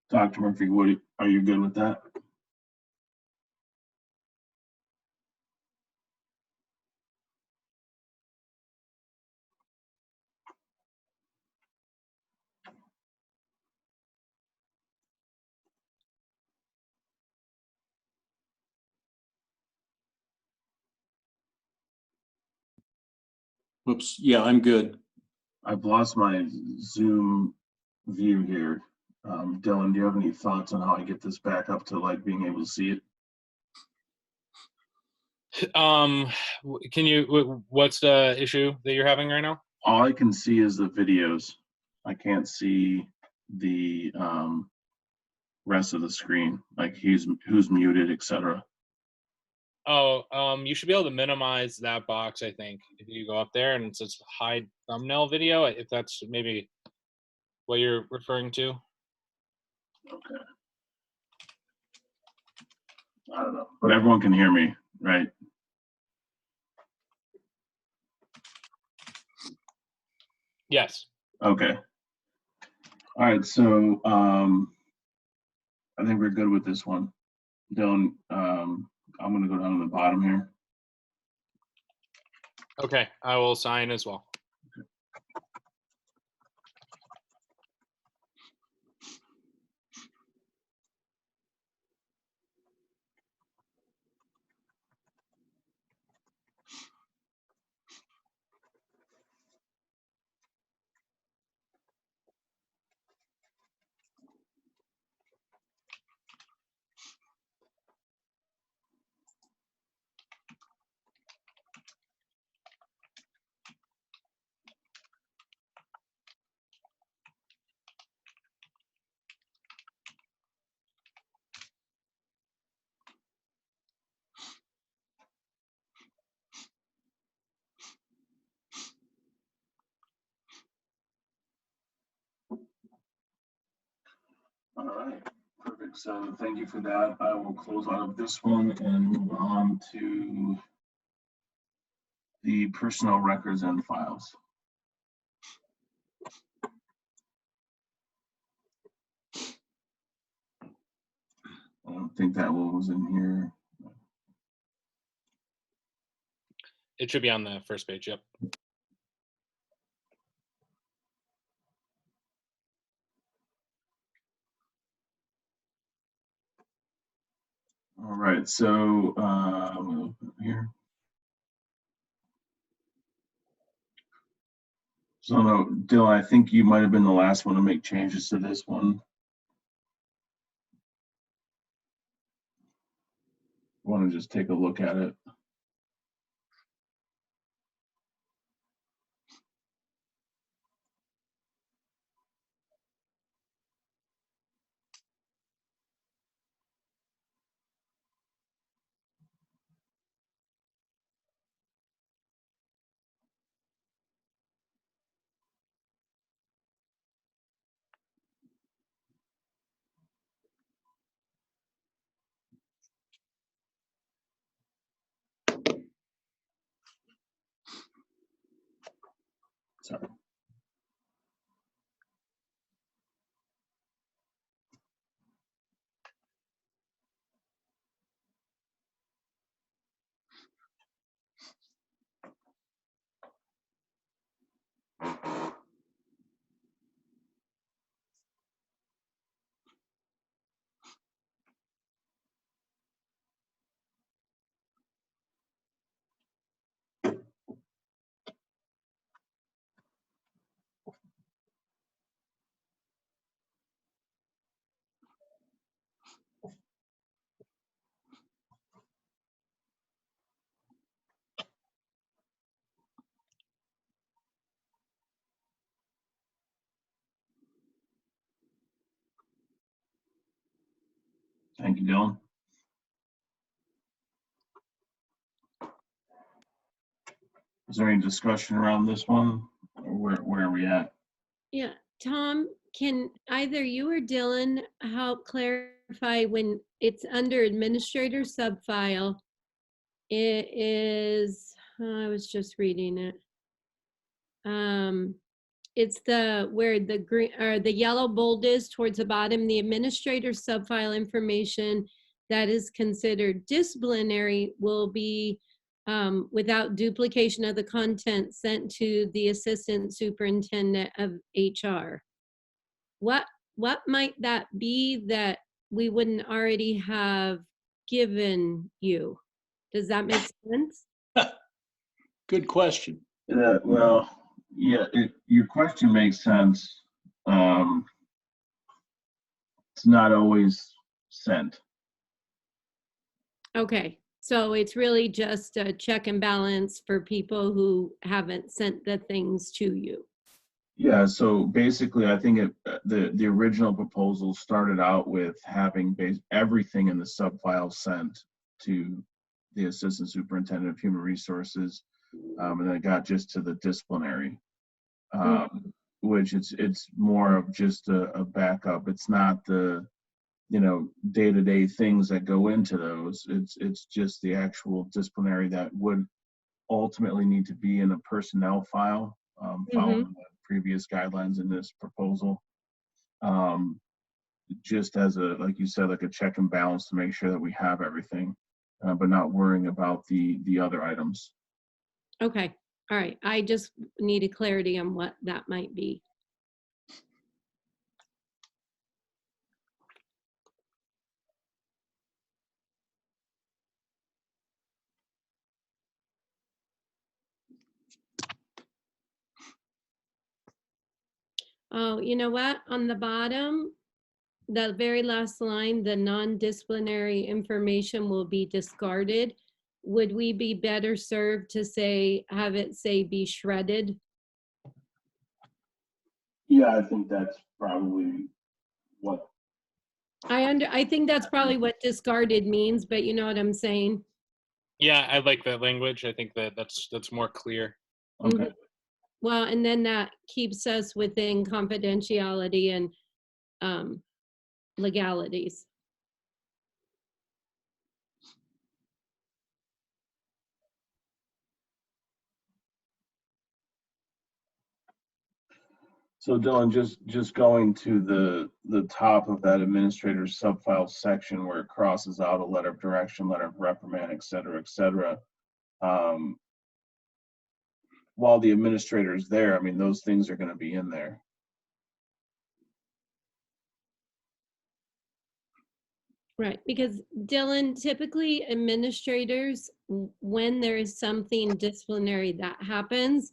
Dr. Murphy, are you good with that?
Whoops. Yeah, I'm good.
I've lost my Zoom view here. Dylan, do you have any thoughts on how I get this back up to like being able to see it?
Can you, what's the issue that you're having right now?
All I can see is the videos. I can't see the rest of the screen, like who's muted, etc.
Oh, you should be able to minimize that box, I think, if you go up there and it says hide thumbnail video, if that's maybe what you're referring to.
Okay. I don't know, but everyone can hear me, right?
Yes.
Okay. All right, so I think we're good with this one. Dylan, I'm gonna go down to the bottom here.
Okay, I will sign as well.
All right, perfect. So thank you for that. I will close out of this one and move on to the personnel records and files. I don't think that one was in here.
It should be on the first page, yep.
All right, so we'll open it here. So no, Dylan, I think you might have been the last one to make changes to this one. Want to just take a look at it? Sorry. Thank you, Dylan. Is there any discussion around this one? Or where are we at?
Yeah, Tom, can either you or Dylan help clarify when it's under administrator subfile? It is, I was just reading it. It's where the green or the yellow bold is towards the bottom, the administrator subfile information that is considered disciplinary will be without duplication of the content sent to the assistant superintendent of HR. What might that be that we wouldn't already have given you? Does that make sense?
Good question.
Well, yeah, your question makes sense. It's not always sent.
Okay, so it's really just a check and balance for people who haven't sent the things to you.
Yeah, so basically, I think the original proposal started out with having everything in the subfile sent to the assistant superintendent of human resources, and then it got just to the disciplinary, which it's more of just a backup. It's not the day-to-day things that go into those. It's just the actual disciplinary that would ultimately need to be in a personnel file, following the previous guidelines in this proposal. Just as like you said, like a check and balance to make sure that we have everything, but not worrying about the other items.
Okay, all right. I just needed clarity on what that might be. Oh, you know what? On the bottom, the very last line, the non-disciplinary information will be discarded. Would we be better served to have it say be shredded?
Yeah, I think that's probably what.
I think that's probably what discarded means, but you know what I'm saying?
Yeah, I like that language. I think that's more clear.
Okay.
Well, and then that keeps us within confidentiality and legalities.
So Dylan, just going to the top of that administrator subfile section where it crosses out a letter of direction, letter of reprimand, et cetera, et cetera. While the administrator is there, I mean, those things are going to be in there.
Right, because Dylan, typically administrators, when there is something disciplinary that happens,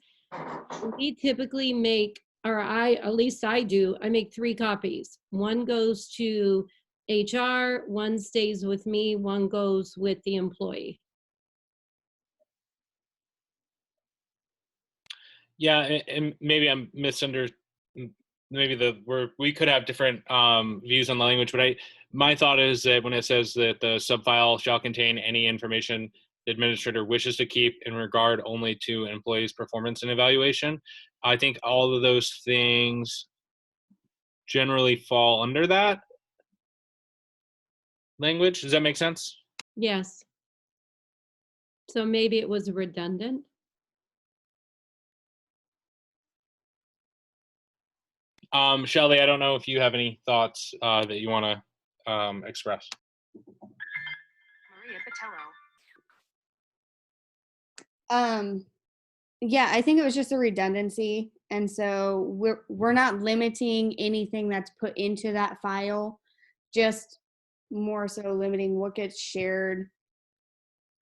we typically make, or at least I do, I make 3 copies. One goes to HR, one stays with me, one goes with the employee.
Yeah, and maybe I'm misunderstanding. Maybe we could have different views on the language, but my thought is that when it says that the subfile shall contain any information the administrator wishes to keep in regard only to an employee's performance and evaluation, I think all of those things generally fall under that language. Does that make sense?
Yes. So maybe it was redundant.
Shelley, I don't know if you have any thoughts that you want to express.
Maria Patello.
Yeah, I think it was just a redundancy. And so we're not limiting anything that's put into that file, just more so limiting what gets shared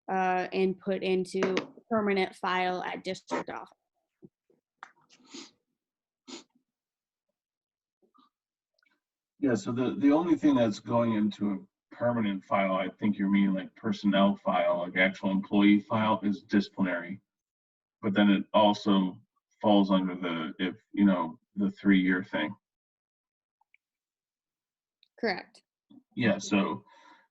and put into a permanent file at district office.
Yeah, so the only thing that's going into a permanent file, I think you're meaning like personnel file, like actual employee file, is disciplinary. But then it also falls under the 3-year thing.
Correct.
Yeah, so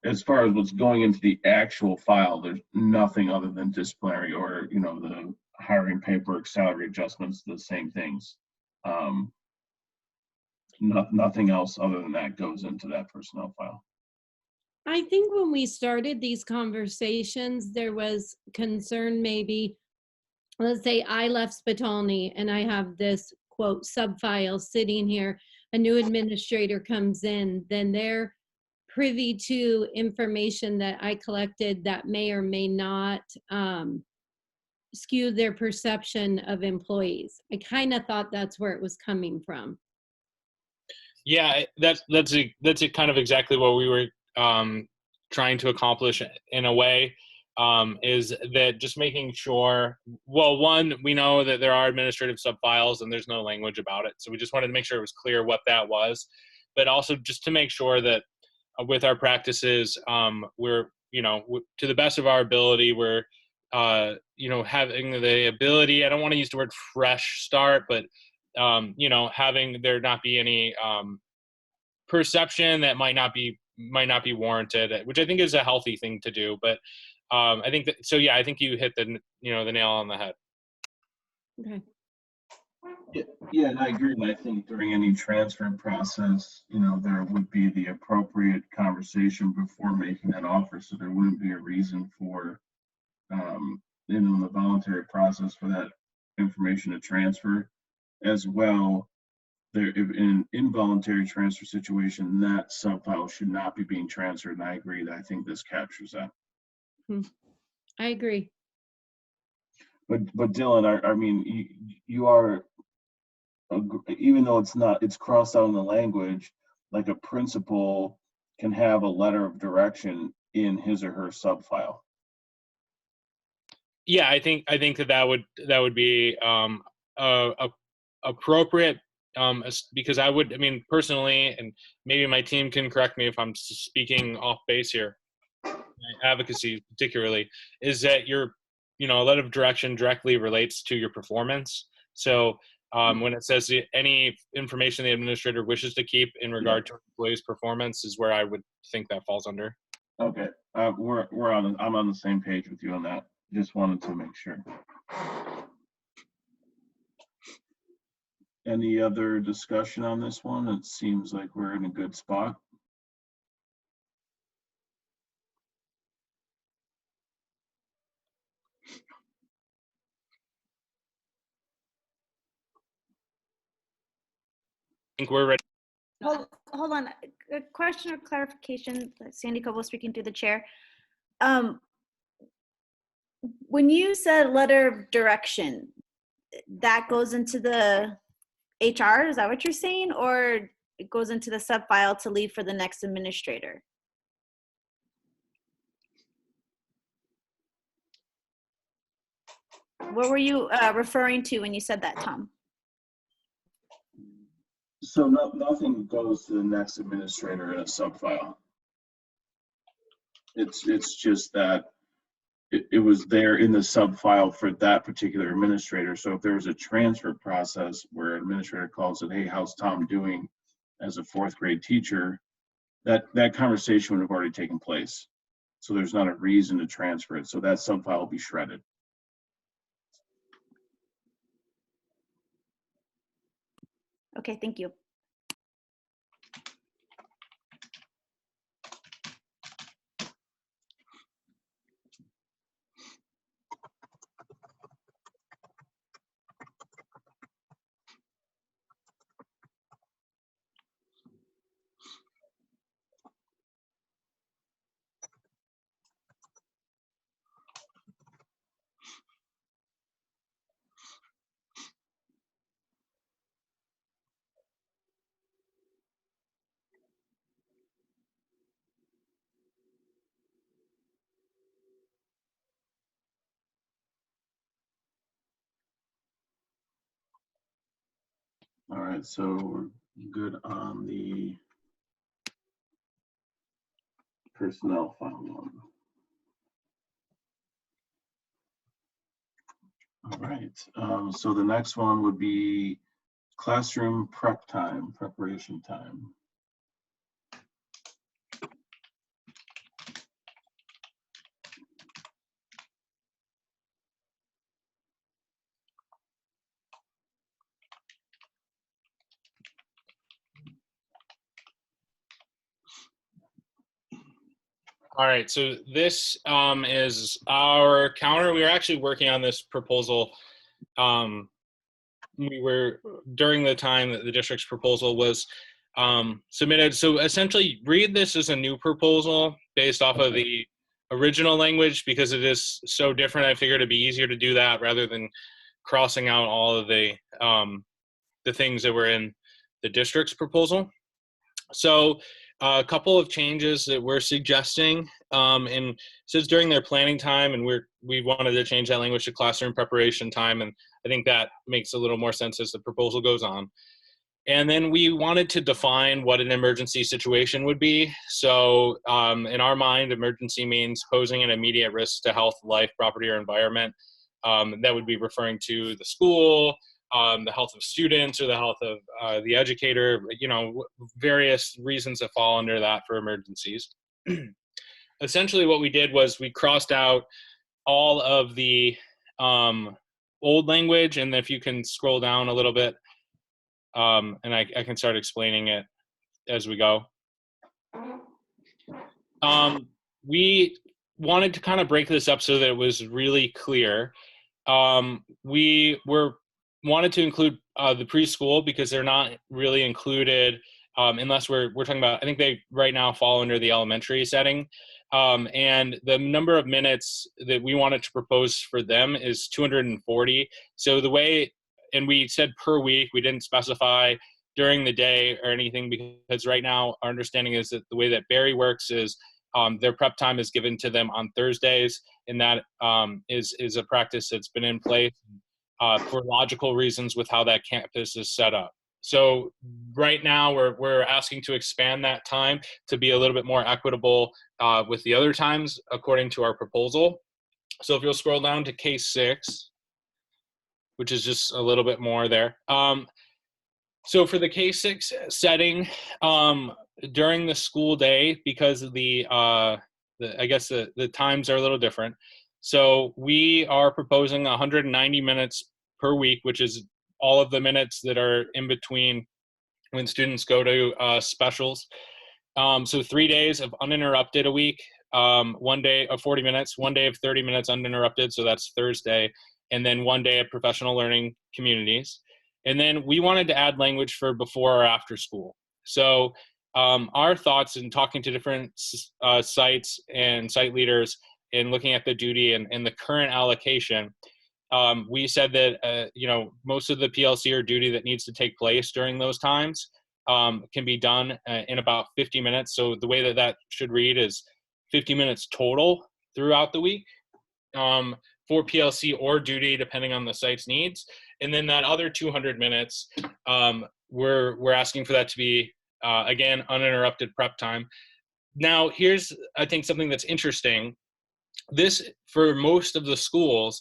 as far as what's going into the actual file, there's nothing other than disciplinary or the hiring paperwork, salary adjustments, the same things. Nothing else other than that goes into that personnel file.
I think when we started these conversations, there was concern maybe, let's say I left Spitalny and I have this quote sub-file sitting here, a new administrator comes in, then they're privy to information that I collected that may or may not skew their perception of employees. I kind of thought that's where it was coming from.
Yeah, that's a kind of exactly what we were trying to accomplish in a way, is that just making sure, well, one, we know that there are administrative subfiles and there's no language about it. So we just wanted to make sure it was clear what that was, but also just to make sure that with our practices, we're, to the best of our ability, we're, having the ability, I don't want to use the word fresh start, but, having there not be any perception that might not be warranted, which I think is a healthy thing to do. But I think that, so yeah, I think you hit the nail on the head.
Okay.
Yeah, and I agree. And I think during any transfer process, there would be the appropriate conversation before making that offer. So there wouldn't be a reason for, the voluntary process for that information to transfer as well. There, if in an involuntary transfer situation, that sub-file should not be being transferred. And I agree that I think this captures that.
I agree.
But Dylan, I mean, you are, even though it's crossed out in the language, like a principal can have a letter of direction in his or her sub-file.
Yeah, I think that would be appropriate, because I mean, personally, and maybe my team can correct me if I'm speaking off base here, my advocacy particularly, is that a letter of direction directly relates to your performance. So when it says any information the administrator wishes to keep in regard to employees' performance is where I would think that falls under.
Okay, I'm on the same page with you on that. Just wanted to make sure. Any other discussion on this one? It seems like we're in a good spot.
I think we're ready.
Hold on. A question or clarification. Sandy Coble speaking through the chair. When you said letter of direction, that goes into the HR, is that what you're saying? Or it goes into the sub-file to leave for the next administrator? What were you referring to when you said that, Tom?
So nothing goes to the next administrator in a sub-file. It's just that it was there in the sub-file for that particular administrator. So if there was a transfer process where an administrator calls it, hey, how's Tom doing as a 4th grade teacher, that conversation would have already taken place. So there's not a reason to transfer it. So that sub-file will be shredded.
Okay, thank you.
All right, so we're good on the personnel file one. All right, so the next one would be classroom preparation time.
All right, so this is our counter. We were actually working on this proposal. We were during the time that the district's proposal was submitted. So essentially, read this as a new proposal based off of the original language because it is so different. I figured it'd be easier to do that rather than crossing out all of the things that were in the district's proposal. So a couple of changes that we're suggesting, and it says during their planning time, and we wanted to change that language to classroom preparation time, and I think that makes a little more sense as the proposal goes on. And then we wanted to define what an emergency situation would be. So in our mind, emergency means posing an immediate risk to health, life, property, or environment. That would be referring to the school, the health of students, or the health of the educator, various reasons that fall under that for emergencies. Essentially what we did was we crossed out all of the old language, and if you can scroll down a little bit, and I can start explaining it as we go. We wanted to kind of break this up so that it was really clear. We wanted to include the preschool because they're not really included unless we're talking about, I think they right now fall under the elementary setting. And the number of minutes that we wanted to propose for them is 240. So the way, and we said per week, we didn't specify during the day or anything because right now our understanding is that the way that Barry works is their prep time is given to them on Thursdays, and that is a practice that's been in place for logical reasons with how that campus is set up. So right now we're asking to expand that time to be a little bit more equitable with the other times according to our proposal. So if you'll scroll down to case 6, which is just a little bit more there. So for the case 6 setting, during the school day, because of I guess the times are a little different. So we are proposing 190 minutes per week, which is all of the minutes that are in between when students go to specials. So 3 days of uninterrupted a week, 1 day of 40 minutes, 1 day of 30 minutes uninterrupted, so that's Thursday, and then 1 day of professional learning communities. And then we wanted to add language for before or after school. So our thoughts in talking to different sites and site leaders and looking at the duty and the current allocation, we said that most of the PLC or duty that needs to take place during those times can be done in about 50 minutes. So the way that should read is 50 minutes total throughout the week for PLC or duty, depending on the site's needs. And then that other 200 minutes, we're asking for that to be, again, uninterrupted prep time. Now, here's, I think, something that's interesting. This, for most of the schools,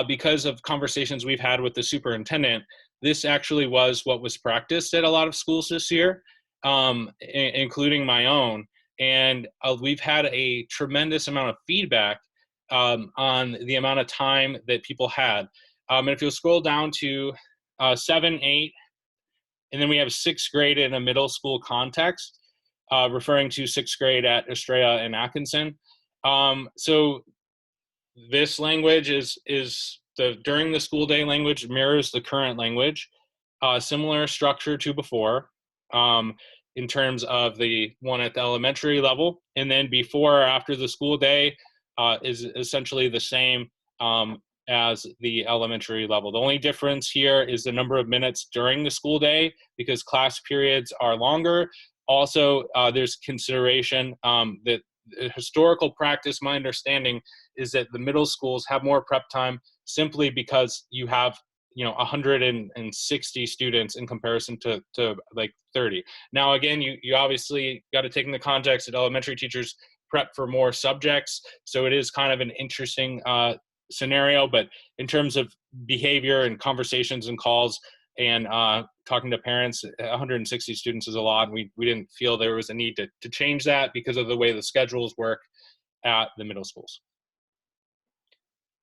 because of conversations we've had with the superintendent, this actually was what was practiced at a lot of schools this year, including my own. And we've had a tremendous amount of feedback on the amount of time that people had. And if you'll scroll down to 7, 8, and then we have 6th grade in a middle school context, referring to 6th grade at Estrella and Atkinson. So this language is the during the school day language mirrors the current language, similar structure to before in terms of the one at the elementary level, and then before or after the school day is essentially the same as the elementary level. The only difference here is the number of minutes during the school day because class periods are longer. Also, there's consideration that historical practice, my understanding is that the middle schools have more prep time simply because you have 160 students in comparison to like 30. Now again, you obviously got to take in the context that elementary teachers prep for more subjects, so it is kind of an interesting scenario, but in terms of behavior and conversations and calls and talking to parents, 160 students is a lot, and we didn't feel there was a need to change that because of the way the schedules work at the middle schools.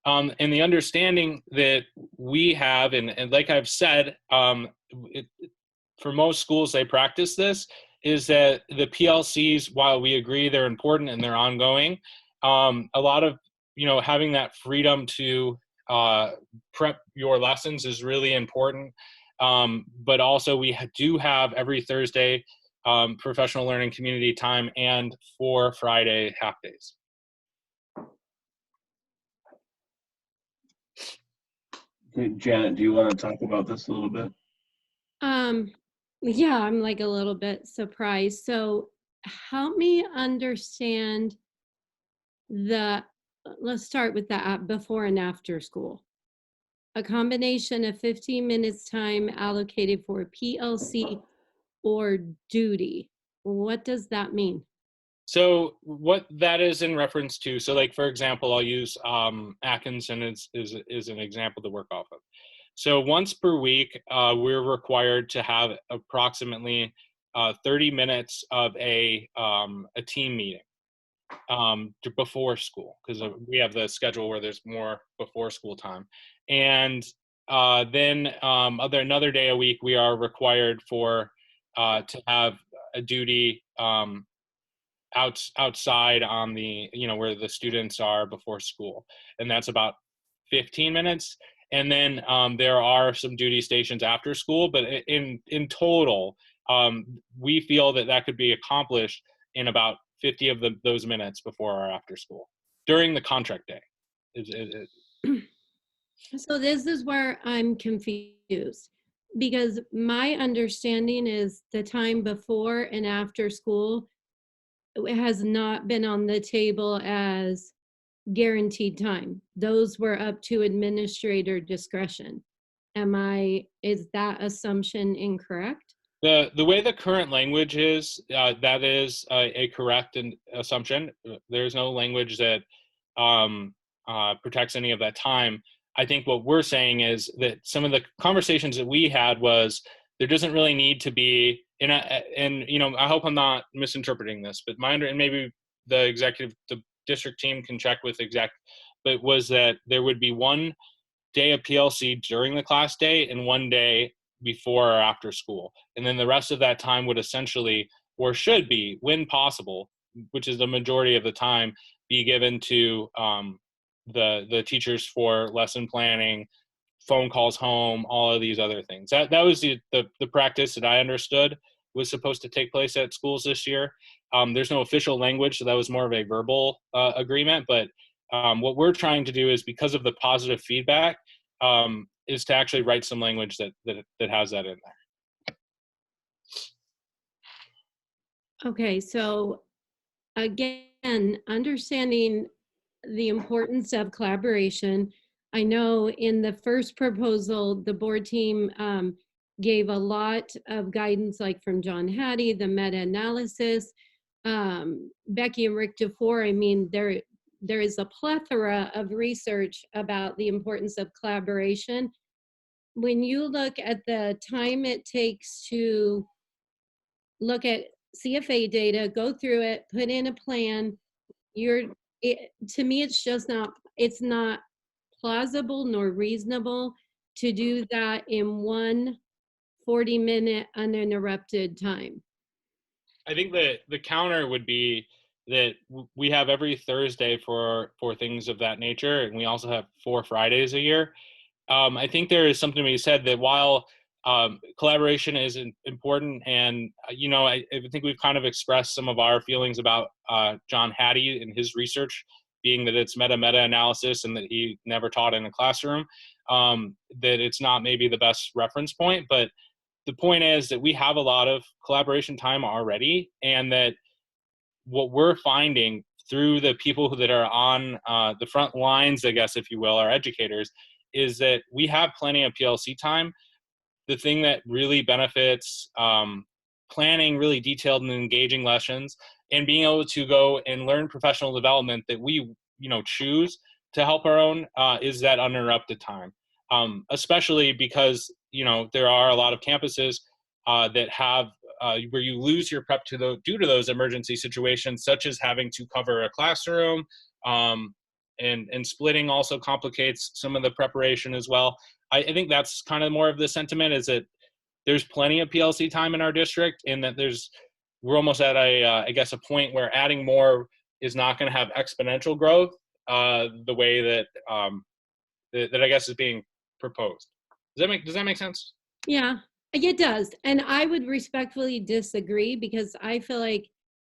And the understanding that we have, and like I've said, for most schools they practice this, is that the PLCs, while we agree they're important and they're ongoing, a lot of, having that freedom to prep your lessons is really important. But also we do have every Thursday professional learning community time and 4 Friday half days.
Okay, Janet, do you want to talk about this a little bit?
Yeah, I'm like a little bit surprised. So help me understand let's start with the before and after school. A combination of 15 minutes time allocated for PLC or duty. What does that mean?
So what that is in reference to, so like, for example, I'll use Atkinson is an example to work off of. So once per week, we're required to have approximately 30 minutes of a team meeting before school, because we have the schedule where there's more before school time. And then another day a week, we are required to have a duty outside on the, where the students are before school. And that's about 15 minutes. And then there are some duty stations after school, but in total, we feel that could be accomplished in about 50 of those minutes before or after school during the contract day.
So this is where I'm confused, because my understanding is the time before and after school has not been on the table as guaranteed time. Those were up to administrator discretion. Is that assumption incorrect?
The way the current language is, that is a correct assumption. There's no language that protects any of that time. I think what we're saying is that some of the conversations that we had was there doesn't really need to be, and I hope I'm not misinterpreting this, but and maybe the district team can check with but was that there would be one day of PLC during the class day and one day before or after school. And then the rest of that time would essentially, or should be, when possible, which is the majority of the time, be given to the teachers for lesson planning, phone calls home, all of these other things. That was the practice that I understood was supposed to take place at schools this year. There's no official language, so that was more of a verbal agreement. But what we're trying to do is, because of the positive feedback, is to actually write some language that has that in there.
Okay, so again, understanding the importance of collaboration. I know in the first proposal, the board team gave a lot of guidance, like from John Hattie, the meta-analysis, Becky and Rick DeFore. I mean, there is a plethora of research about the importance of collaboration. When you look at the time it takes to look at CFA data, go through it, put in a plan, to me, it's not plausible nor reasonable to do that in one 40-minute uninterrupted time.
I think that the counter would be that we have every Thursday for things of that nature, and we also have 4 Fridays a year. I think there is something to be said that while collaboration is important, and I think we've kind of expressed some of our feelings about John Hattie and his research, being that it's meta-analysis and that he never taught in a classroom, that it's not maybe the best reference point. But the point is that we have a lot of collaboration time already, and that what we're finding through the people that are on the front lines, I guess, if you will, our educators, is that we have plenty of PLC time. The thing that really benefits planning really detailed and engaging lessons and being able to go and learn professional development that we choose to help our own is that uninterrupted time, especially because there are a lot of campuses that have where you lose your prep due to those emergency situations, such as having to cover a classroom, and splitting also complicates some of the preparation as well. I think that's kind of more of the sentiment, is that there's plenty of PLC time in our district, and that there's we're almost at I guess a point where adding more is not going to have exponential growth the way that that I guess is being proposed. Does that make sense?
Yeah, it does. And I would respectfully disagree because I feel like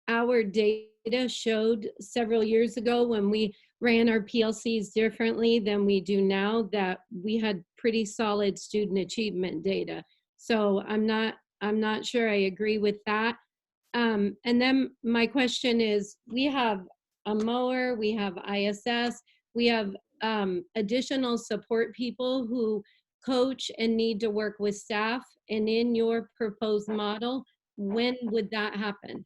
our data showed several years ago when we ran our PLCs differently than we do now that we had pretty solid student achievement data. So I'm not sure I agree with that. And then my question is, we have a mower, we have ISS, we have additional support people who coach and need to work with staff. And in your proposed model, when would that happen?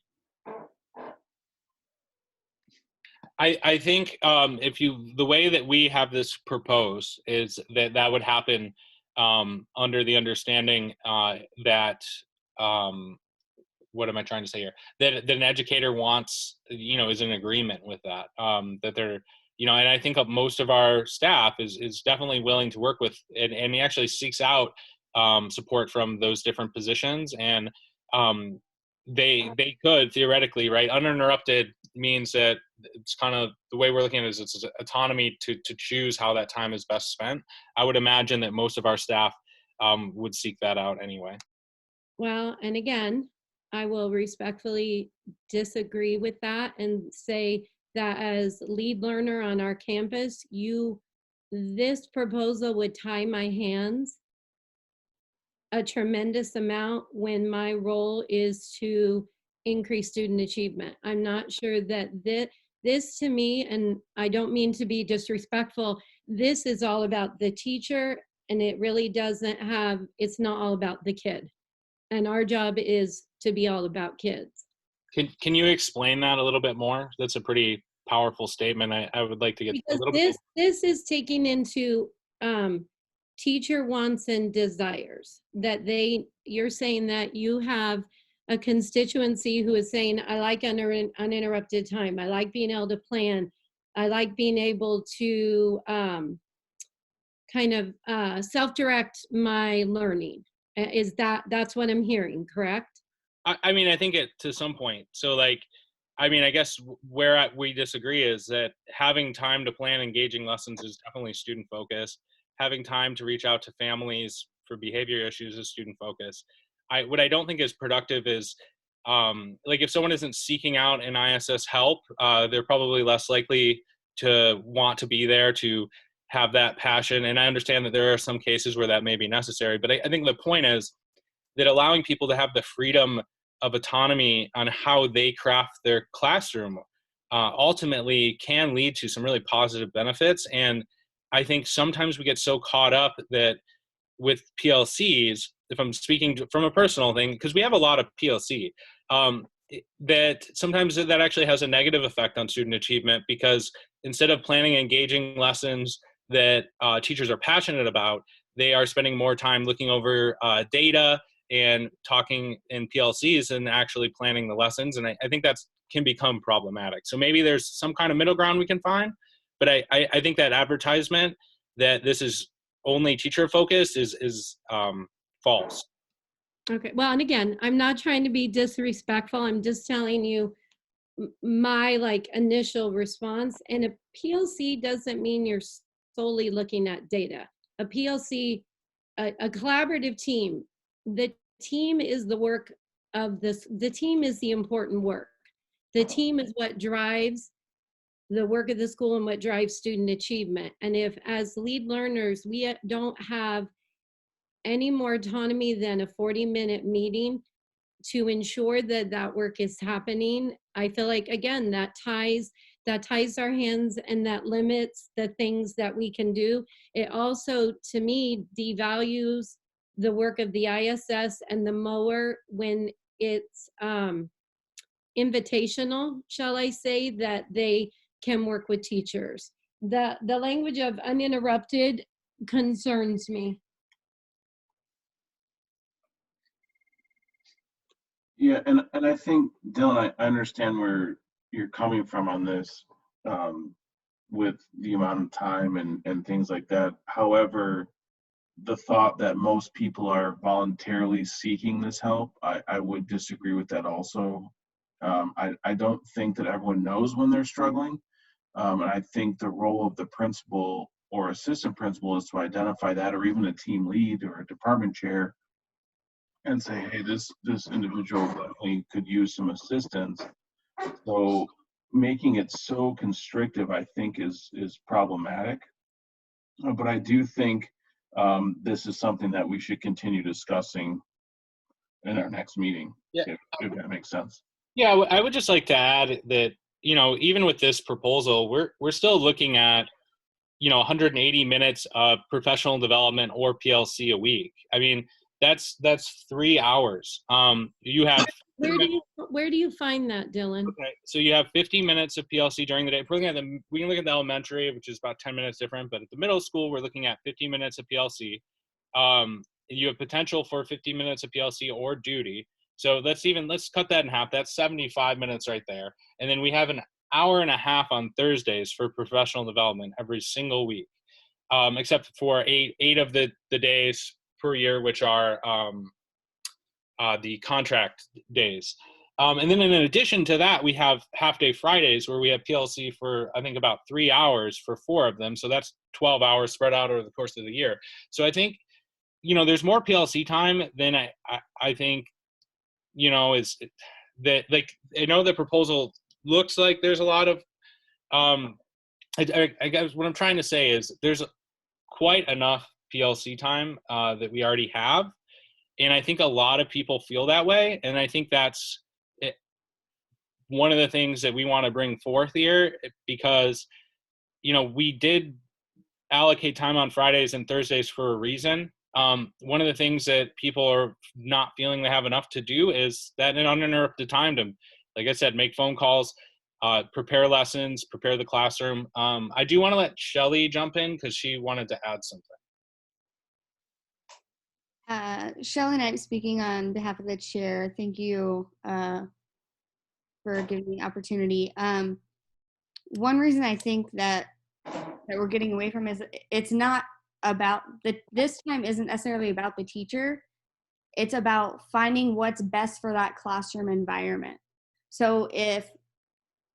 I think the way that we have this proposed is that would happen under the understanding that what am I trying to say here? That an educator wants, is in agreement with that. That they're, and I think most of our staff is definitely willing to work with, and he actually seeks out support from those different positions, and they could theoretically, right? Uninterrupted means that it's kind of the way we're looking at it is it's autonomy to choose how that time is best spent. I would imagine that most of our staff would seek that out anyway.
Well, and again, I will respectfully disagree with that and say that as lead learner on our campus, this proposal would tie my hands a tremendous amount when my role is to increase student achievement. I'm not sure that this to me, and I don't mean to be disrespectful, this is all about the teacher, and it really it's not all about the kid. And our job is to be all about kids.
Can you explain that a little bit more? That's a pretty powerful statement. I would like to get
because
a little bit.
This is taking into teacher wants and desires that you're saying that you have a constituency who is saying, I like uninterrupted time. I like being able to plan. I like being able to kind of self-direct my learning. That's what I'm hearing, correct?
I mean, I think to some point. So I guess where we disagree is that having time to plan engaging lessons is definitely student focused. Having time to reach out to families for behavior issues is student focused. What I don't think is productive is if someone isn't seeking out an ISS help, they're probably less likely to want to be there to have that passion. And I understand that there are some cases where that may be necessary, but I think the point is that allowing people to have the freedom of autonomy on how they craft their classroom ultimately can lead to some really positive benefits. And I think sometimes we get so caught up that with PLCs, if I'm speaking from a personal thing, because we have a lot of PLC, that sometimes that actually has a negative effect on student achievement, because instead of planning engaging lessons that teachers are passionate about, they are spending more time looking over data and talking in PLCs and actually planning the lessons. And I think that can become problematic. So maybe there's some kind of middle ground we can find, but I think that advertisement that this is only teacher focused is false.
Okay, well, and again, I'm not trying to be disrespectful. I'm just telling you my initial response. And a PLC doesn't mean you're solely looking at data. A PLC, a collaborative team, the team is the work of this, the team is the important work. The team is what drives the work of the school and what drives student achievement. And if as lead learners, we don't have any more autonomy than a 40-minute meeting to ensure that that work is happening, I feel like, again, that ties our hands and that limits the things that we can do. It also, to me, devalues the work of the ISS and the mower when it's invitational, shall I say, that they can work with teachers. The language of uninterrupted concerns me.
Yeah, and I think, Dylan, I understand where you're coming from on this with the amount of time and things like that. However, the thought that most people are voluntarily seeking this help, I would disagree with that also. I don't think that everyone knows when they're struggling. And I think the role of the principal or assistant principal is to identify that, or even a team lead or a department chair, and say, hey, this individual definitely could use some assistance. So making it so constrictive, I think, is problematic. But I do think this is something that we should continue discussing in our next meeting,
Yeah.
if that makes sense.
Yeah, I would just like to add that, even with this proposal, we're still looking at, 180 minutes of professional development or PLC a week. I mean, that's 3 hours. You have
Where do you find that, Dylan?
okay, so you have 50 minutes of PLC during the day. If we're looking at we can look at the elementary, which is about 10 minutes different, but at the middle school, we're looking at 50 minutes of PLC. You have potential for 50 minutes of PLC or duty. So let's cut that in half. That's 75 minutes right there. And then we have an hour and a half on Thursdays for professional development every single week, except for eight of the days per year, which are the contract days. And then in addition to that, we have half-day Fridays where we have PLC for, I think, about 3 hours for 4 of them. So that's 12 hours spread out over the course of the year. So I think, there's more PLC time than I think, is that, like, I know the proposal looks like there's a lot of, I guess what I'm trying to say is there's quite enough PLC time that we already have. And I think a lot of people feel that way. And I think that's one of the things that we want to bring forth here, because, we did allocate time on Fridays and Thursdays for a reason. One of the things that people are not feeling they have enough to do is that an uninterrupted time to, like I said, make phone calls, prepare lessons, prepare the classroom. I do want to let Shelly jump in because she wanted to add something.
Shelley Knight speaking on behalf of the chair. Thank you for giving me the opportunity. One reason I think that we're getting away from is it's not about this time isn't necessarily about the teacher. It's about finding what's best for that classroom environment. So if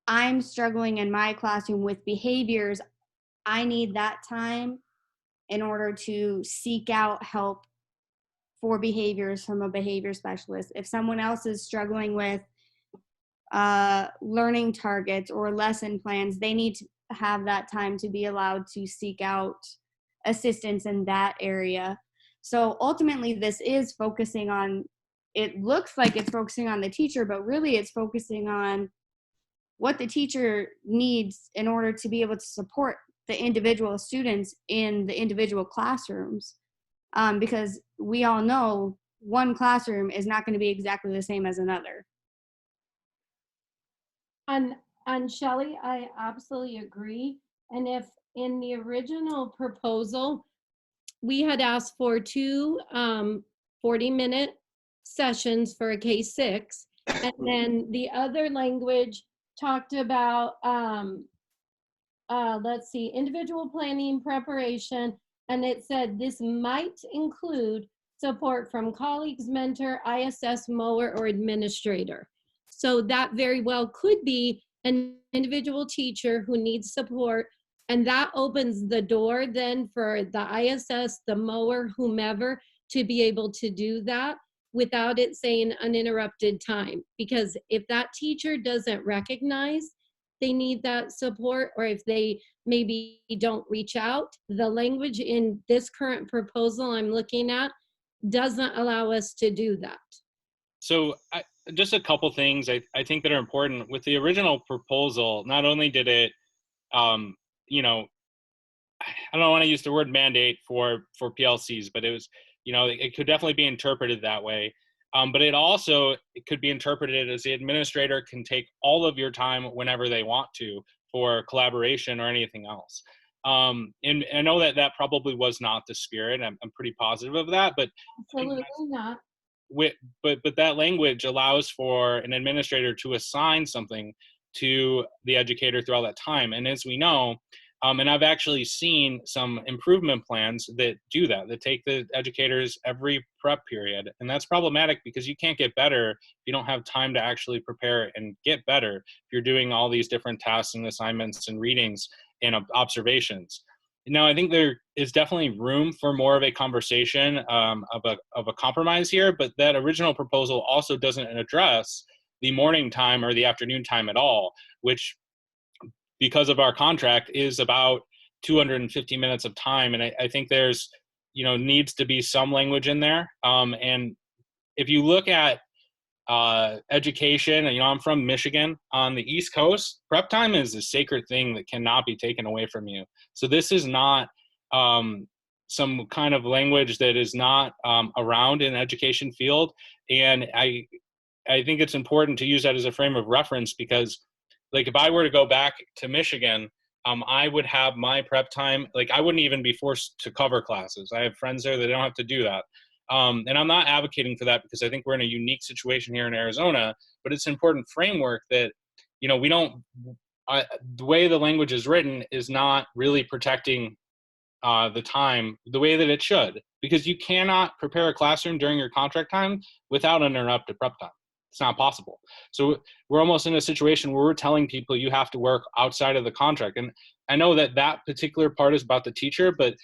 I'm struggling in my classroom with behaviors, I need that time in order to seek out help for behaviors from a behavior specialist. If someone else is struggling with learning targets or lesson plans, they need to have that time to be allowed to seek out assistance in that area. So ultimately, this is focusing on, it looks like it's focusing on the teacher, but really it's focusing on what the teacher needs in order to be able to support the individual students in the individual classrooms. Because we all know one classroom is not going to be exactly the same as another.
On Shelley, I absolutely agree. And if in the original proposal, we had asked for 2 40-minute sessions for a K-6, and then the other language talked about, let's see, individual planning preparation, and it said this might include support from colleagues, mentor, ISS, mower, or administrator. So that very well could be an individual teacher who needs support, and that opens the door then for the ISS, the mower, whomever, to be able to do that without it saying uninterrupted time. Because if that teacher doesn't recognize they need that support, or if they maybe don't reach out, the language in this current proposal I'm looking at doesn't allow us to do that. So
just a couple things I think that are important. With the original proposal, not only did it, I don't want to use the word mandate for PLCs, but it was, it could definitely be interpreted that way. But it could be interpreted as the administrator can take all of your time whenever they want to for collaboration or anything else. And I know that probably was not the spirit. I'm pretty positive of that, but
absolutely not.
But that language allows for an administrator to assign something to the educator throughout that time. And as we know, And I've actually seen some improvement plans that do that, that take the educators every prep period. And that's problematic because you can't get better if you don't have time to actually prepare and get better if you're doing all these different tasks and assignments and readings and observations. Now, I think there is definitely room for more of a conversation of a compromise here, but that original proposal also doesn't address the morning time or the afternoon time at all, which, because of our contract, is about 250 minutes of time. And I think there's, needs to be some language in there. And if you look at education, I'm from Michigan. On the East Coast, prep time is a sacred thing that cannot be taken away from you. So this is not some kind of language that is not around in the education field. And I think it's important to use that as a frame of reference, because like if I were to go back to Michigan, I would have my prep time, like I wouldn't even be forced to cover classes. I have friends there that don't have to do that. And I'm not advocating for that because I think we're in a unique situation here in Arizona, but it's an important framework that, we don't, the way the language is written is not really protecting the time the way that it should, because you cannot prepare a classroom during your contract time without uninterrupted prep time. It's not possible. So we're almost in a situation where we're telling people you have to work outside of the contract. And I know that that particular part is about the teacher, but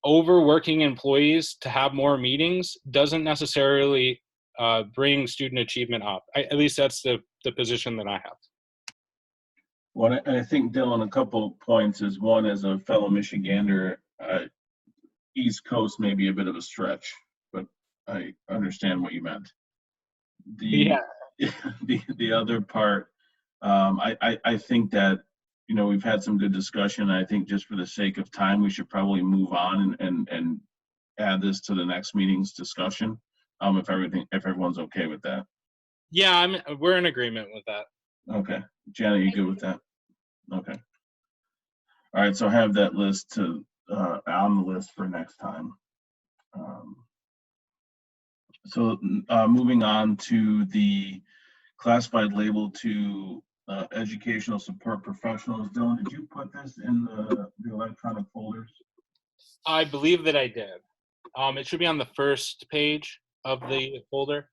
overworking employees to have more meetings doesn't necessarily bring student achievement up. At least that's the position that I have.
Well, I think, Dylan, a couple of points is, one, as a fellow Michigander, East Coast may be a bit of a stretch, but I understand what you meant. The other part, I think that, we've had some good discussion. I think just for the sake of time, we should probably move on and add this to the next meeting's discussion. If everyone's okay with that.
Yeah, we're in agreement with that.
Okay. Janet, you good with that? Okay. All right, so I have that list on the list for next time. So moving on to the classified label to educational support professionals. Dylan, did you put this in the electronic folders?
I believe that I did. It should be on the first page of the folder.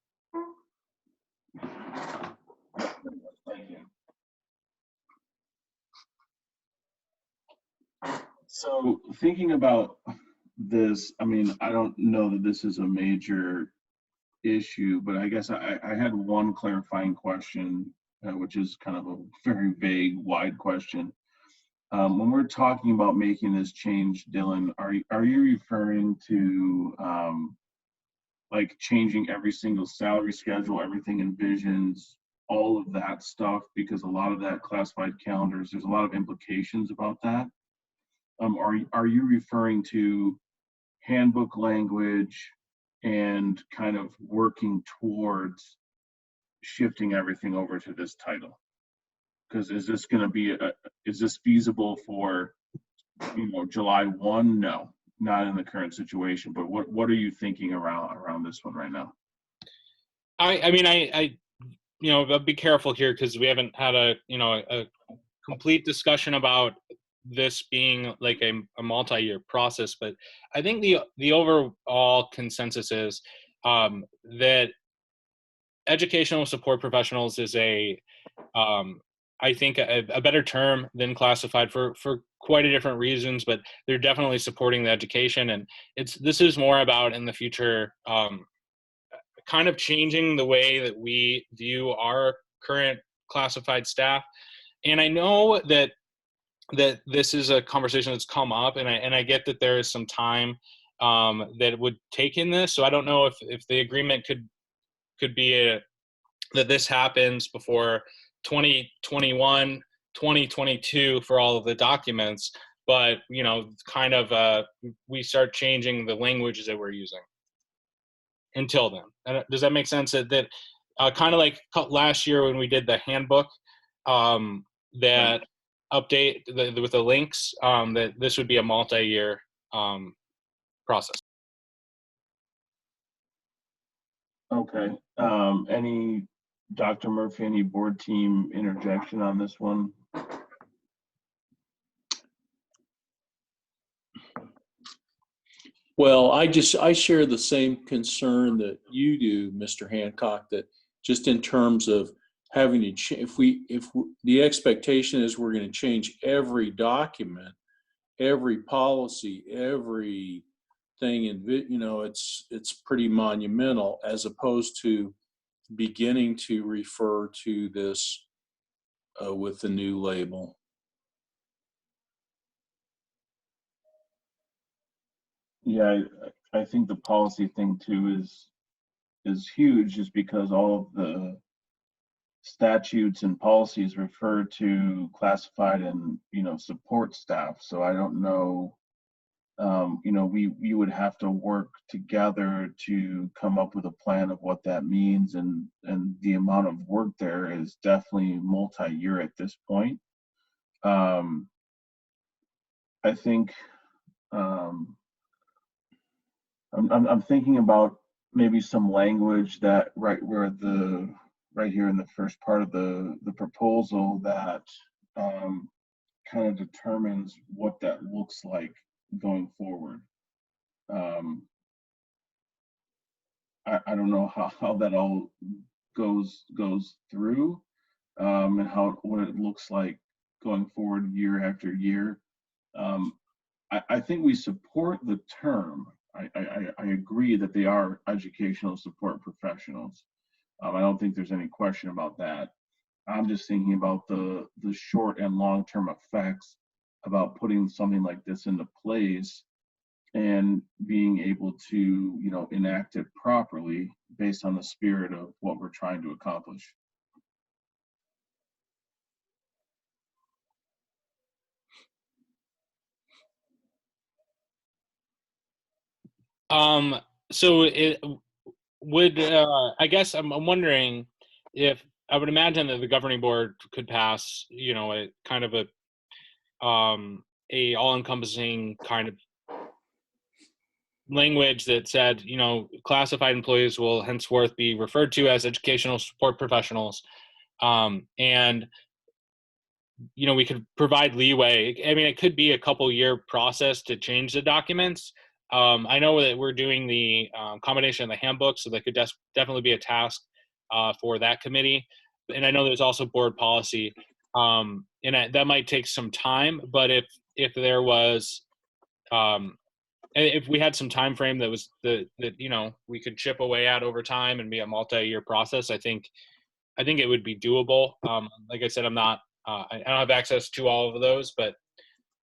Thank you. So thinking about this, I don't know that this is a major issue, but I guess I had one clarifying question, which is kind of a very vague, wide question. When we're talking about making this change, Dylan, are you referring to like changing every single salary schedule, everything envisions, all of that stuff? Because a lot of that classified calendars, there's a lot of implications about that. Are you referring to handbook language and kind of working towards shifting everything over to this title? Because is this going to be is this feasible for July 1? No, not in the current situation. But what are you thinking around this one right now?
I'll be careful here because we haven't had a complete discussion about this being like a multi-year process. But I think the overall consensus is that educational support professionals is I think a better term than classified for quite a different reasons, but they're definitely supporting the education. And this is more about in the future kind of changing the way that we view our current classified staff. And I know that this is a conversation that's come up, and I get that there is some time that it would take in this. So I don't know if the agreement could be that this happens before 2021, 2022 for all of the documents, but kind of we start changing the languages that we're using until then. And does that make sense? That kind of like last year when we did the handbook, that update with the links, that this would be a multi-year process.
Okay. Any Dr. Murphy, any board team interjection on this one?
Well, I share the same concern that you do, Mr. Hancock, that just in terms of having to the expectation is we're going to change every document, every policy, every thing it's pretty monumental, as opposed to beginning to refer to this with the new label.
Yeah, I think the policy thing too is huge, just because all of the statutes and policies refer to classified and support staff. So I don't know. We would have to work together to come up with a plan of what that means, and the amount of work there is definitely multi-year at this point. I think I'm thinking about maybe some language that right here in the first part of the proposal that kind of determines what that looks like going forward. I don't know how that all goes through, and what it looks like going forward year after year. I think we support the term. I agree that they are educational support professionals. I don't think there's any question about that. I'm just thinking about the short and long-term effects about putting something like this into place and being able to, enact it properly based on the spirit of what we're trying to accomplish.
So it would, I guess I'm wondering if, I would imagine that the governing board could pass, a kind of a all-encompassing kind of language that said, classified employees will henceforth be referred to as educational support professionals. And, we could provide leeway. I mean, it could be a couple-year process to change the documents. I know that we're doing the combination of the handbook, so that could definitely be a task for that committee. And I know there's also board policy, and that might take some time. But if there was, if we had some time frame that was that we could chip away at over time and be a multi-year process, I think it would be doable. Like I said, I don't have access to all of those, but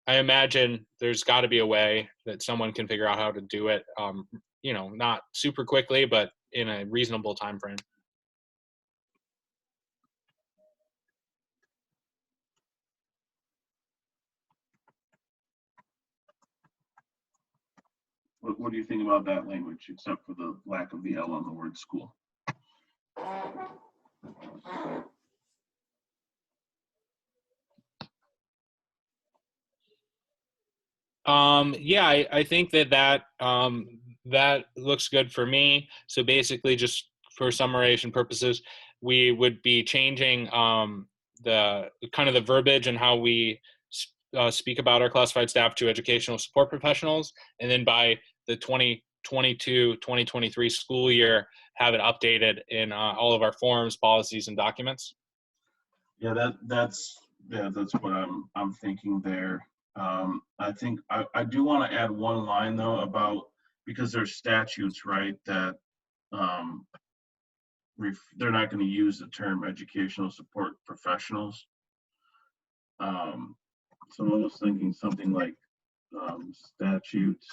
I imagine there's got to be a way that someone can figure out how to do it, not super quickly, but in a reasonable time frame.
What do you think about that language, except for the lack of the L on the word school?
Yeah, I think that looks good for me. So basically, just for summarization purposes, we would be changing the kind of the verbiage and how we speak about our classified staff to educational support professionals, and then by the 2022-2023 school year, have it updated in all of our forms, policies, and documents.
Yeah, that's what I'm thinking there. I think I do want to add one line though about, because there's statutes, right, that they're not going to use the term educational support professionals. So I'm almost thinking something like statutes.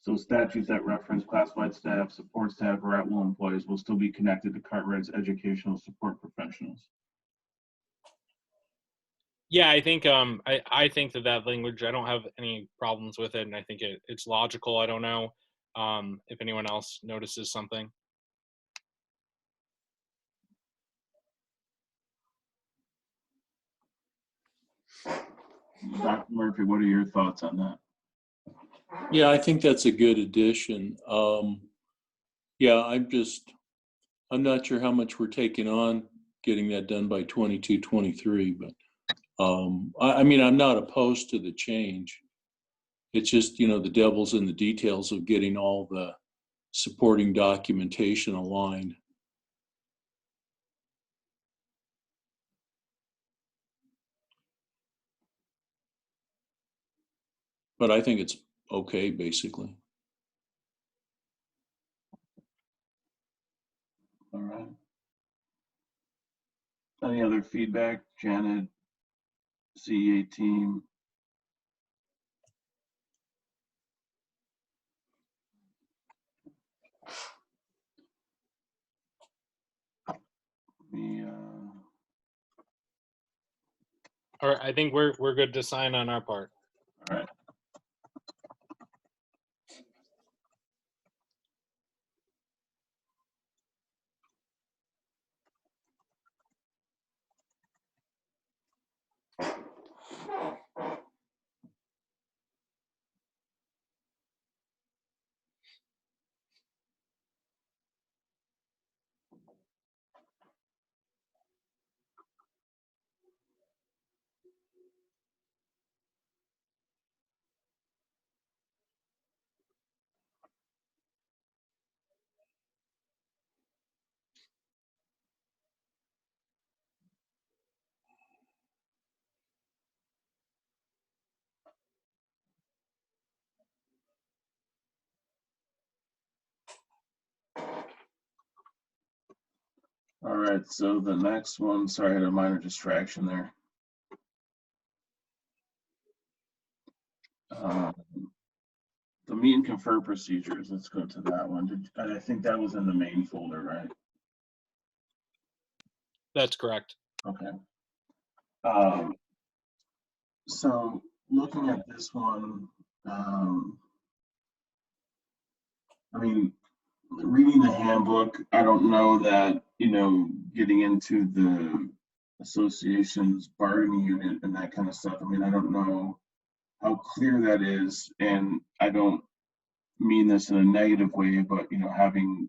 So statutes that reference classified staff, support staff, or at-will employees will still be connected to Cartwright's educational support professionals.
Yeah, I think I think that language, I don't have any problems with it, and I think it's logical. I don't know if anyone else notices something.
Dr. Murphy, what are your thoughts on that?
Yeah, I think that's a good addition. Yeah, I'm not sure how much we're taking on getting that done by 22, 23, but I mean, I'm not opposed to the change. It's just, the devil's in the details of getting all the supporting documentation aligned. But I think it's okay, basically.
All right. Any other feedback, Janet, CEA team? Me,
Or I think we're good to sign on our part.
all right. All right, so the next one, sorry, I had a minor distraction there. The meet and confer procedures, let's go to that one. I think that was in the main folder, right?
That's correct.
Okay. So looking at this one, I mean, reading the handbook, I don't know that, getting into the association's bargaining unit and that kind of stuff. I mean, I don't know how clear that is. And I don't mean this in a negative way, but, having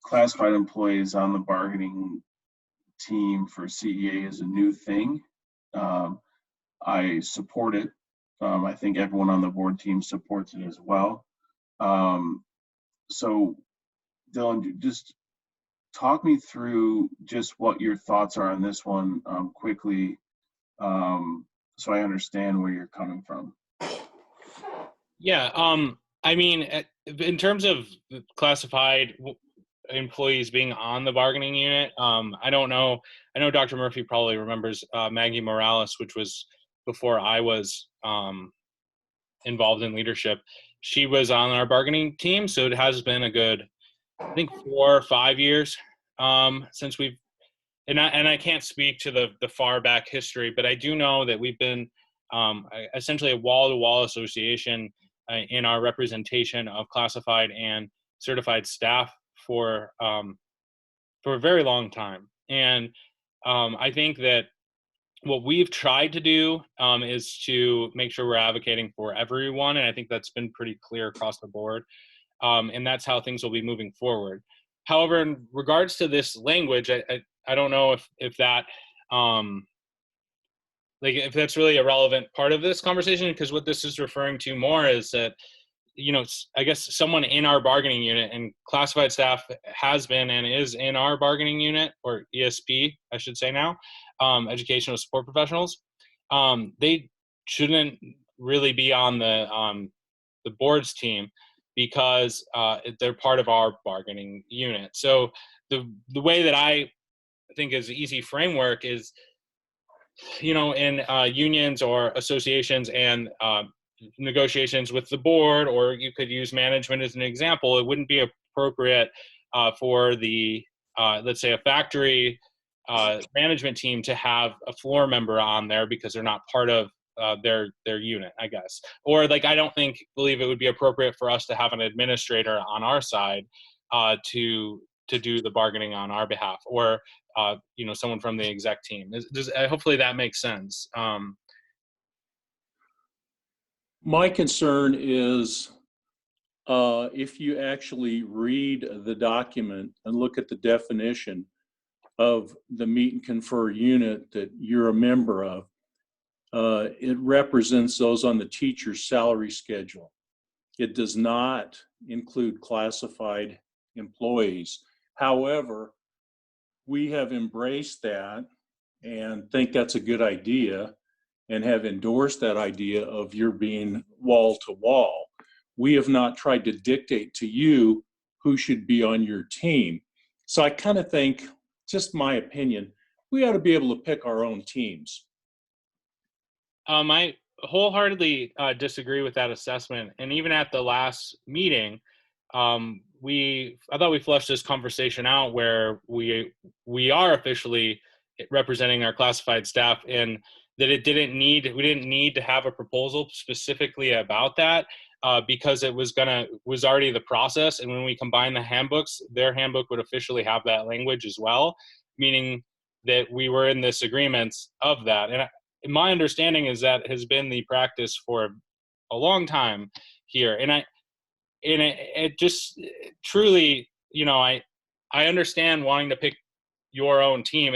classified employees on the bargaining team for CEA is a new thing. I support it. I think everyone on the board team supports it as well. So Dylan, just talk me through just what your thoughts are on this one quickly, so I understand where you're coming from.
Yeah, I mean, in terms of classified employees being on the bargaining unit, I don't know. I know Dr. Murphy probably remembers Maggie Morales, which was before I was involved in leadership. She was on our bargaining team, so it has been a good, I think, 4 or 5 years since we've. And I can't speak to the far back history, but I do know that we've been essentially a wall-to-wall association in our representation of classified and certified staff for a very long time. And I think that what we've tried to do is to make sure we're advocating for everyone, and I think that's been pretty clear across the board. And that's how things will be moving forward. However, in regards to this language, I don't know if that if that's really a relevant part of this conversation, because what this is referring to more is that, I guess someone in our bargaining unit, and classified staff has been and is in our bargaining unit, or ESP, I should say now, educational support professionals. They shouldn't really be on the board's team, because they're part of our bargaining unit. So the way that I think is an easy framework is, in unions or associations and negotiations with the board, or you could use management as an example, it wouldn't be appropriate for the, let's say, a factory management team to have a floor member on there because they're not part of their unit, I guess. Or like, I don't believe it would be appropriate for us to have an administrator on our side to do the bargaining on our behalf, or someone from the exec team. Hopefully that makes sense.
My concern is if you actually read the document and look at the definition of the meet and confer unit that you're a member of, it represents those on the teacher's salary schedule. It does not include classified employees. However, we have embraced that and think that's a good idea and have endorsed that idea of your being wall to wall. We have not tried to dictate to you who should be on your team. So I kind of think, just my opinion, we ought to be able to pick our own teams.
I wholeheartedly disagree with that assessment. And even at the last meeting, I thought we flushed this conversation out where we are officially representing our classified staff, and that we didn't need to have a proposal specifically about that because it was already the process. And when we combine the handbooks, their handbook would officially have that language as well, meaning that we were in this agreement of that. And my understanding is that has been the practice for a long time here. And it just truly, I understand wanting to pick your own team.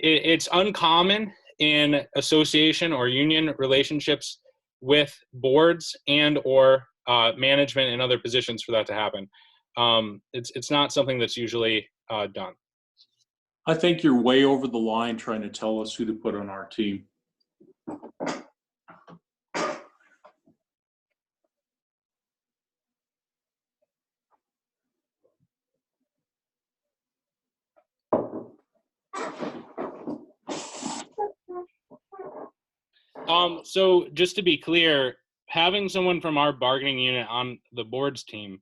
It's uncommon in association or union relationships with boards and or management and other positions for that to happen. It's not something that's usually done.
I think you're way over the line trying to tell us who to put on our team.
So just to be clear, having someone from our bargaining unit on the board's team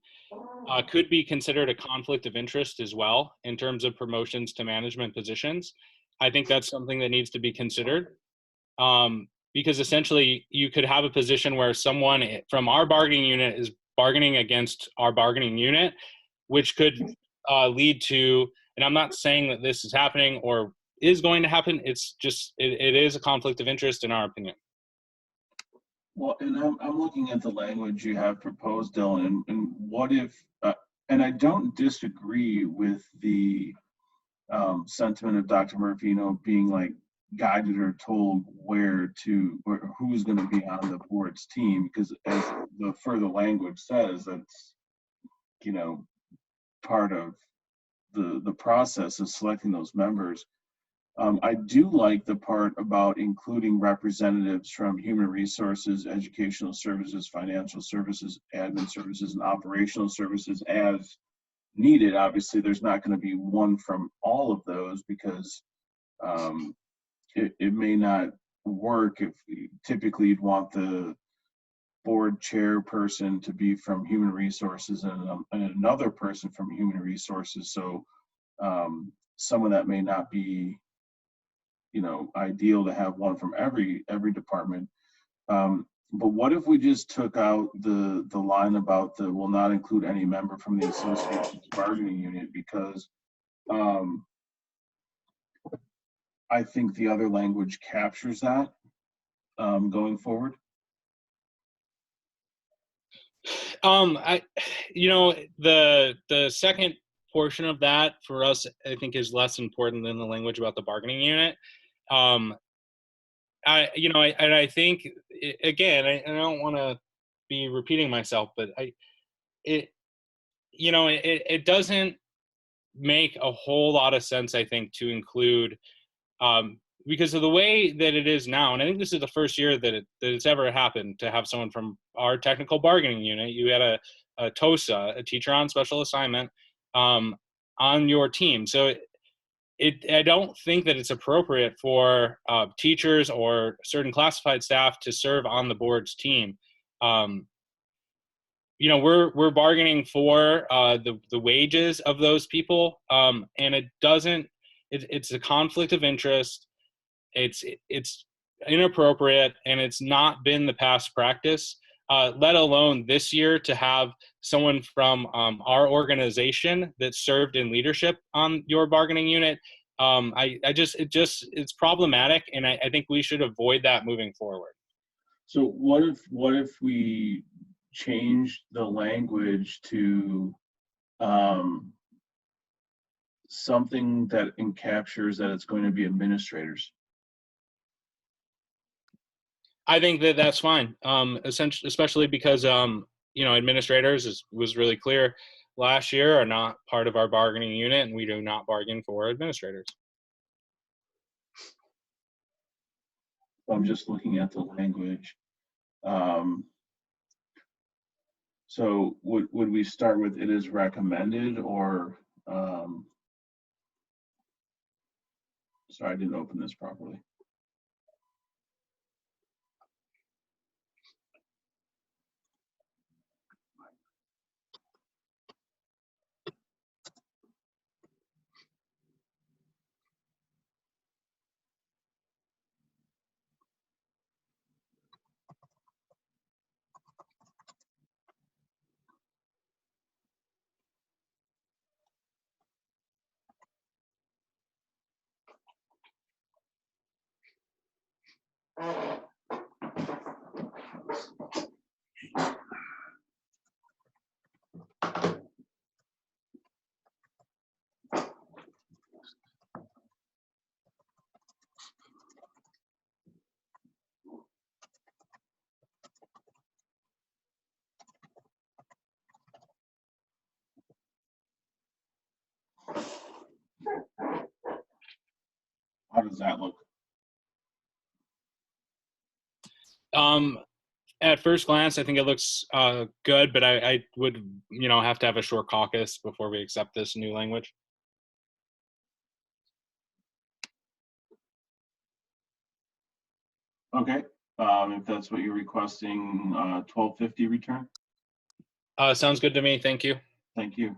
could be considered a conflict of interest as well in terms of promotions to management positions. I think that's something that needs to be considered because essentially you could have a position where someone from our bargaining unit is bargaining against our bargaining unit, which could lead to, and I'm not saying that this is happening or is going to happen, it's just, it is a conflict of interest in our opinion.
Well, and I'm looking at the language you have proposed, Dylan, and what if, and I don't disagree with the sentiment of Dr. Murphy, being like guided or told who's going to be on the board's team, because as the further language says, that's, part of the process of selecting those members. I do like the part about including representatives from human resources, educational services, financial services, admin services, and operational services as needed. Obviously, there's not going to be one from all of those because it may not work. If typically you'd want the board chairperson to be from human resources and another person from human resources. So some of that may not be ideal to have one from every department. But what if we just took out the line about will not include any member from the association's bargaining unit, because I think the other language captures that going forward.
The second portion of that for us, I think, is less important than the language about the bargaining unit. I think, again, I don't want to be repeating myself, but it doesn't make a whole lot of sense, I think, to include, because of the way that it is now, and I think this is the first year that it's ever happened to have someone from our technical bargaining unit. You had a TOSA, a teacher on special assignment, on your team. So I don't think that it's appropriate for teachers or certain classified staff to serve on the board's team. we're bargaining for the wages of those people, and it's a conflict of interest. It's inappropriate, and it's not been the past practice, let alone this year to have someone from our organization that served in leadership on your bargaining unit. It's problematic, and I think we should avoid that moving forward.
So what if we change the language to something that encaptures that it's going to be administrators?
I think that that's fine. Essentially, especially because administrators was really clear last year are not part of our bargaining unit, and we do not bargain for administrators.
I'm just looking at the language. So would we start with it is recommended, or sorry, I didn't open this properly. How does that look?
At first glance, I think it looks good, but I would have to have a short caucus before we accept this new language.
Okay, if that's what you're requesting, 1250 return.
Sounds good to me. Thank you.
Thank you.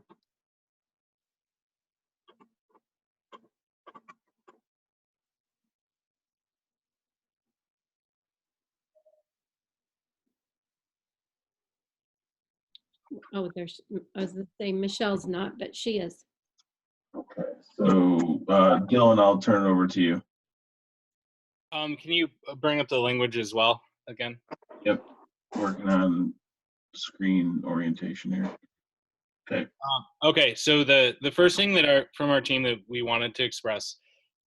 Oh, I was gonna say Michelle's not, but she is.
Okay, so Dylan, I'll turn it over to you.
Can you bring up the language as well again?
Yep, working on screen orientation here. Okay.
Okay, so the first thing that from our team that we wanted to express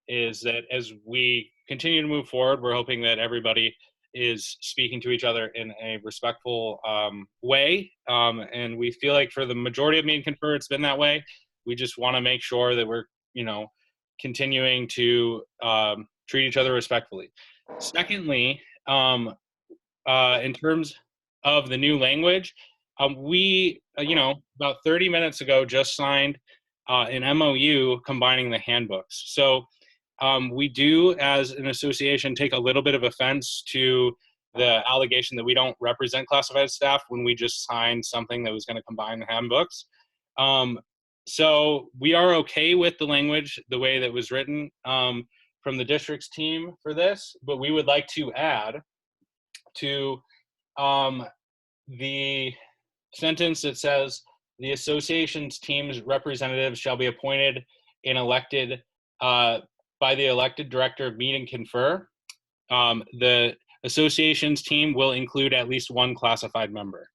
is that as we continue to move forward, we're hoping that everybody is speaking to each other in a respectful way, and we feel like for the majority of me and Confer, it's been that way. We just want to make sure that we're continuing to treat each other respectfully. Secondly, in terms of the new language, we, about 30 minutes ago just signed an MOU combining the handbooks. So we do, as an association, take a little bit of offense to the allegation that we don't represent classified staff when we just signed something that was going to combine the handbooks. So we are okay with the language the way that was written from the district's team for this, but we would like to add to the sentence that says the association's team's representatives shall be appointed and elected by the elected director of Meet and Confer. The association's team will include at least one classified member.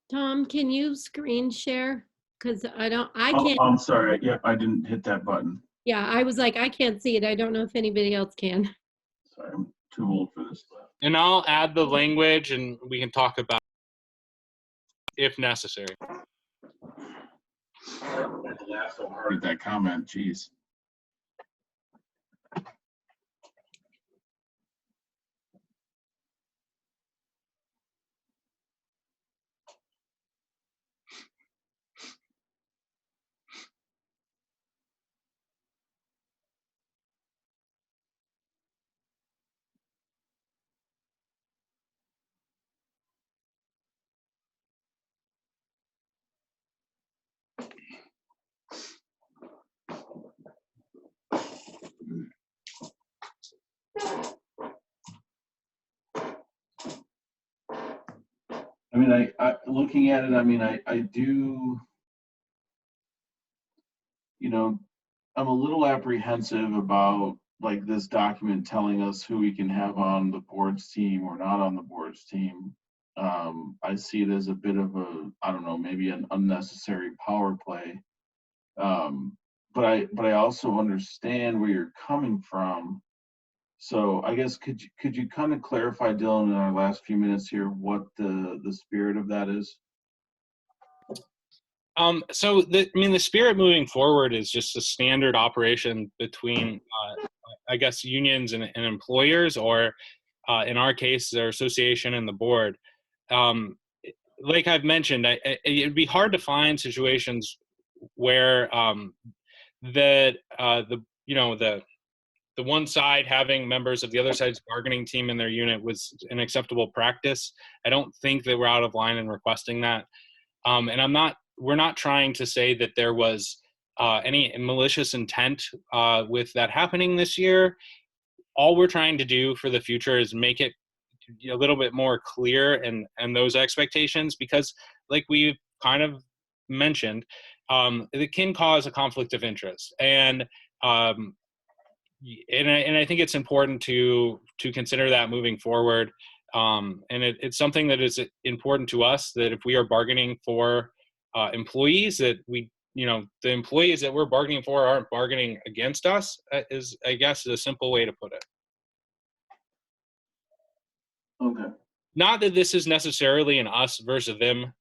Tom, can you screen share? Because I
Oh,
can't.
I'm sorry. Yep, I didn't hit that button.
Yeah, I was like, I can't see it. I don't know if anybody else can.
Sorry, I'm too old for this stuff.
And I'll add the language and we can talk about it if necessary.
I had to laugh so hard at that comment. Jeez. I mean, I looking at it, I mean, I do, you know, I'm a little apprehensive about like this document telling us who we can have on the board's team or not on the board's team. I see it as a bit of a, I don't know, maybe an unnecessary power play. But I also understand where you're coming from. So I guess could you kind of clarify, Dylan, in our last few minutes here, what the spirit of that is?
So the spirit moving forward is just a standard operation between, I guess, unions and employers, or in our case, their association and the board. Like I've mentioned, it'd be hard to find situations where the one side having members of the other side's bargaining team in their unit was an acceptable practice. I don't think that we're out of line in requesting that. And we're not trying to say that there was any malicious intent with that happening this year. All we're trying to do for the future is make it a little bit more clear and those expectations, because like we've kind of mentioned, it can cause a conflict of interest. And I think it's important to consider that moving forward. And it's something that is important to us, that if we are bargaining for employees, that the employees that we're bargaining for aren't bargaining against us, is, I guess, a simple way to put it.
Okay.
Not that this is necessarily an us versus them,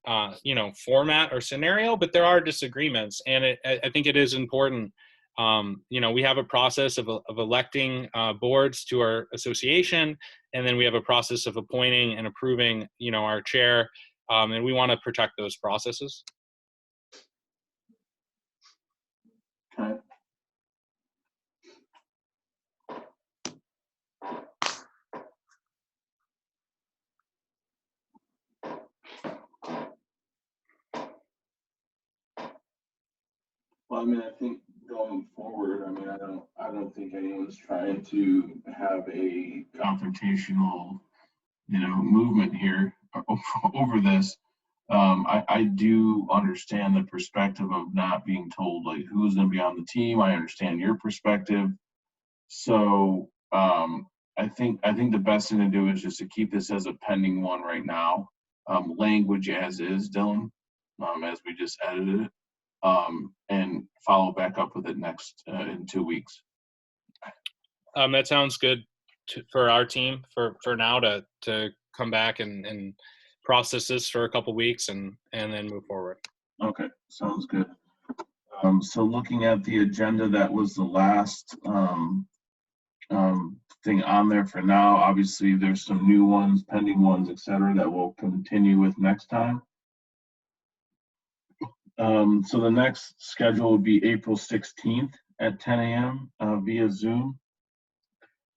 format or scenario, but there are disagreements, and I think it is important. We have a process of electing boards to our association, and then we have a process of appointing and approving, our chair, and we want to protect those processes.
Okay. Well, I mean, I think going forward, I mean, I don't think anyone's trying to have a confrontational, movement here over this. I do understand the perspective of not being told like who's going to be on the team. I understand your perspective. So I think the best thing to do is just to keep this as a pending one right now, language as is, Dylan, as we just edited it. And follow back up with it next in 2 weeks.
That sounds good for our team for now to come back and process this for a couple weeks and then move forward.
Okay, sounds good. So looking at the agenda, that was the last thing on there for now. Obviously, there's some new ones, pending ones, etc., that we'll continue with next time. So the next schedule will be April 16th at 10 a.m. Via Zoom.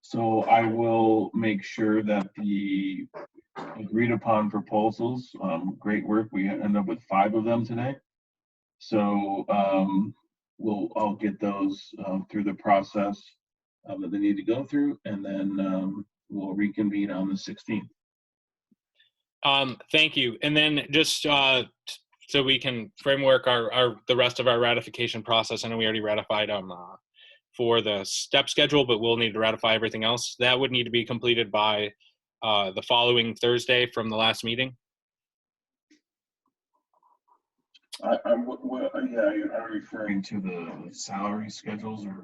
So I will make sure that the agreed upon proposals, great work. We end up with 5 of them today. So I'll get those through the process that they need to go through, and then we'll reconvene on the 16th.
Thank you. And then just so we can framework the rest of our ratification process. I know we already ratified for the step schedule, but we'll need to ratify everything else. That would need to be completed by the following Thursday from the last meeting.
Are you referring to the salary schedules or?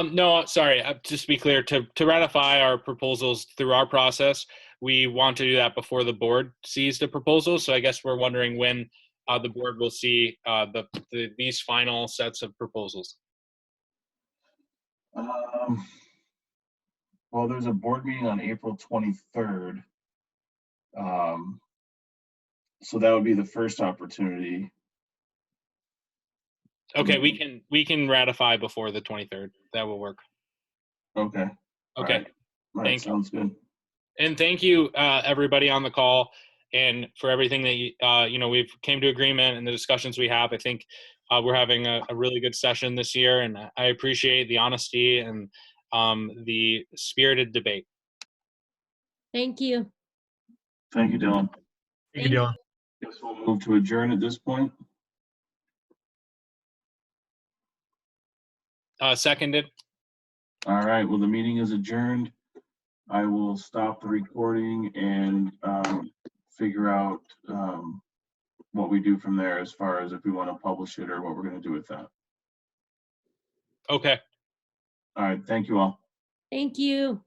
No, sorry. Just to be clear, to ratify our proposals through our process, we want to do that before the board sees the proposals. So I guess we're wondering when the board will see these final sets of proposals.
Well, there's a board meeting on April 23rd. So that would be the first opportunity.
Okay, we can ratify before the 23rd. That will work.
Okay.
Okay.
All right. Sounds good.
And thank you, everybody on the call, and for everything that we've came to agreement and the discussions we have. I think we're having a really good session this year, and I appreciate the honesty and the spirited debate.
Thank you.
Thank you, Dylan.
Thank you, Dylan.
Guess we'll move to adjourn at this point.
Seconded.
All right, well, the meeting is adjourned. I will stop the recording and figure out what we do from there as far as if we want to publish it or what we're going to do with that.
Okay.
All right, thank you all.
Thank you.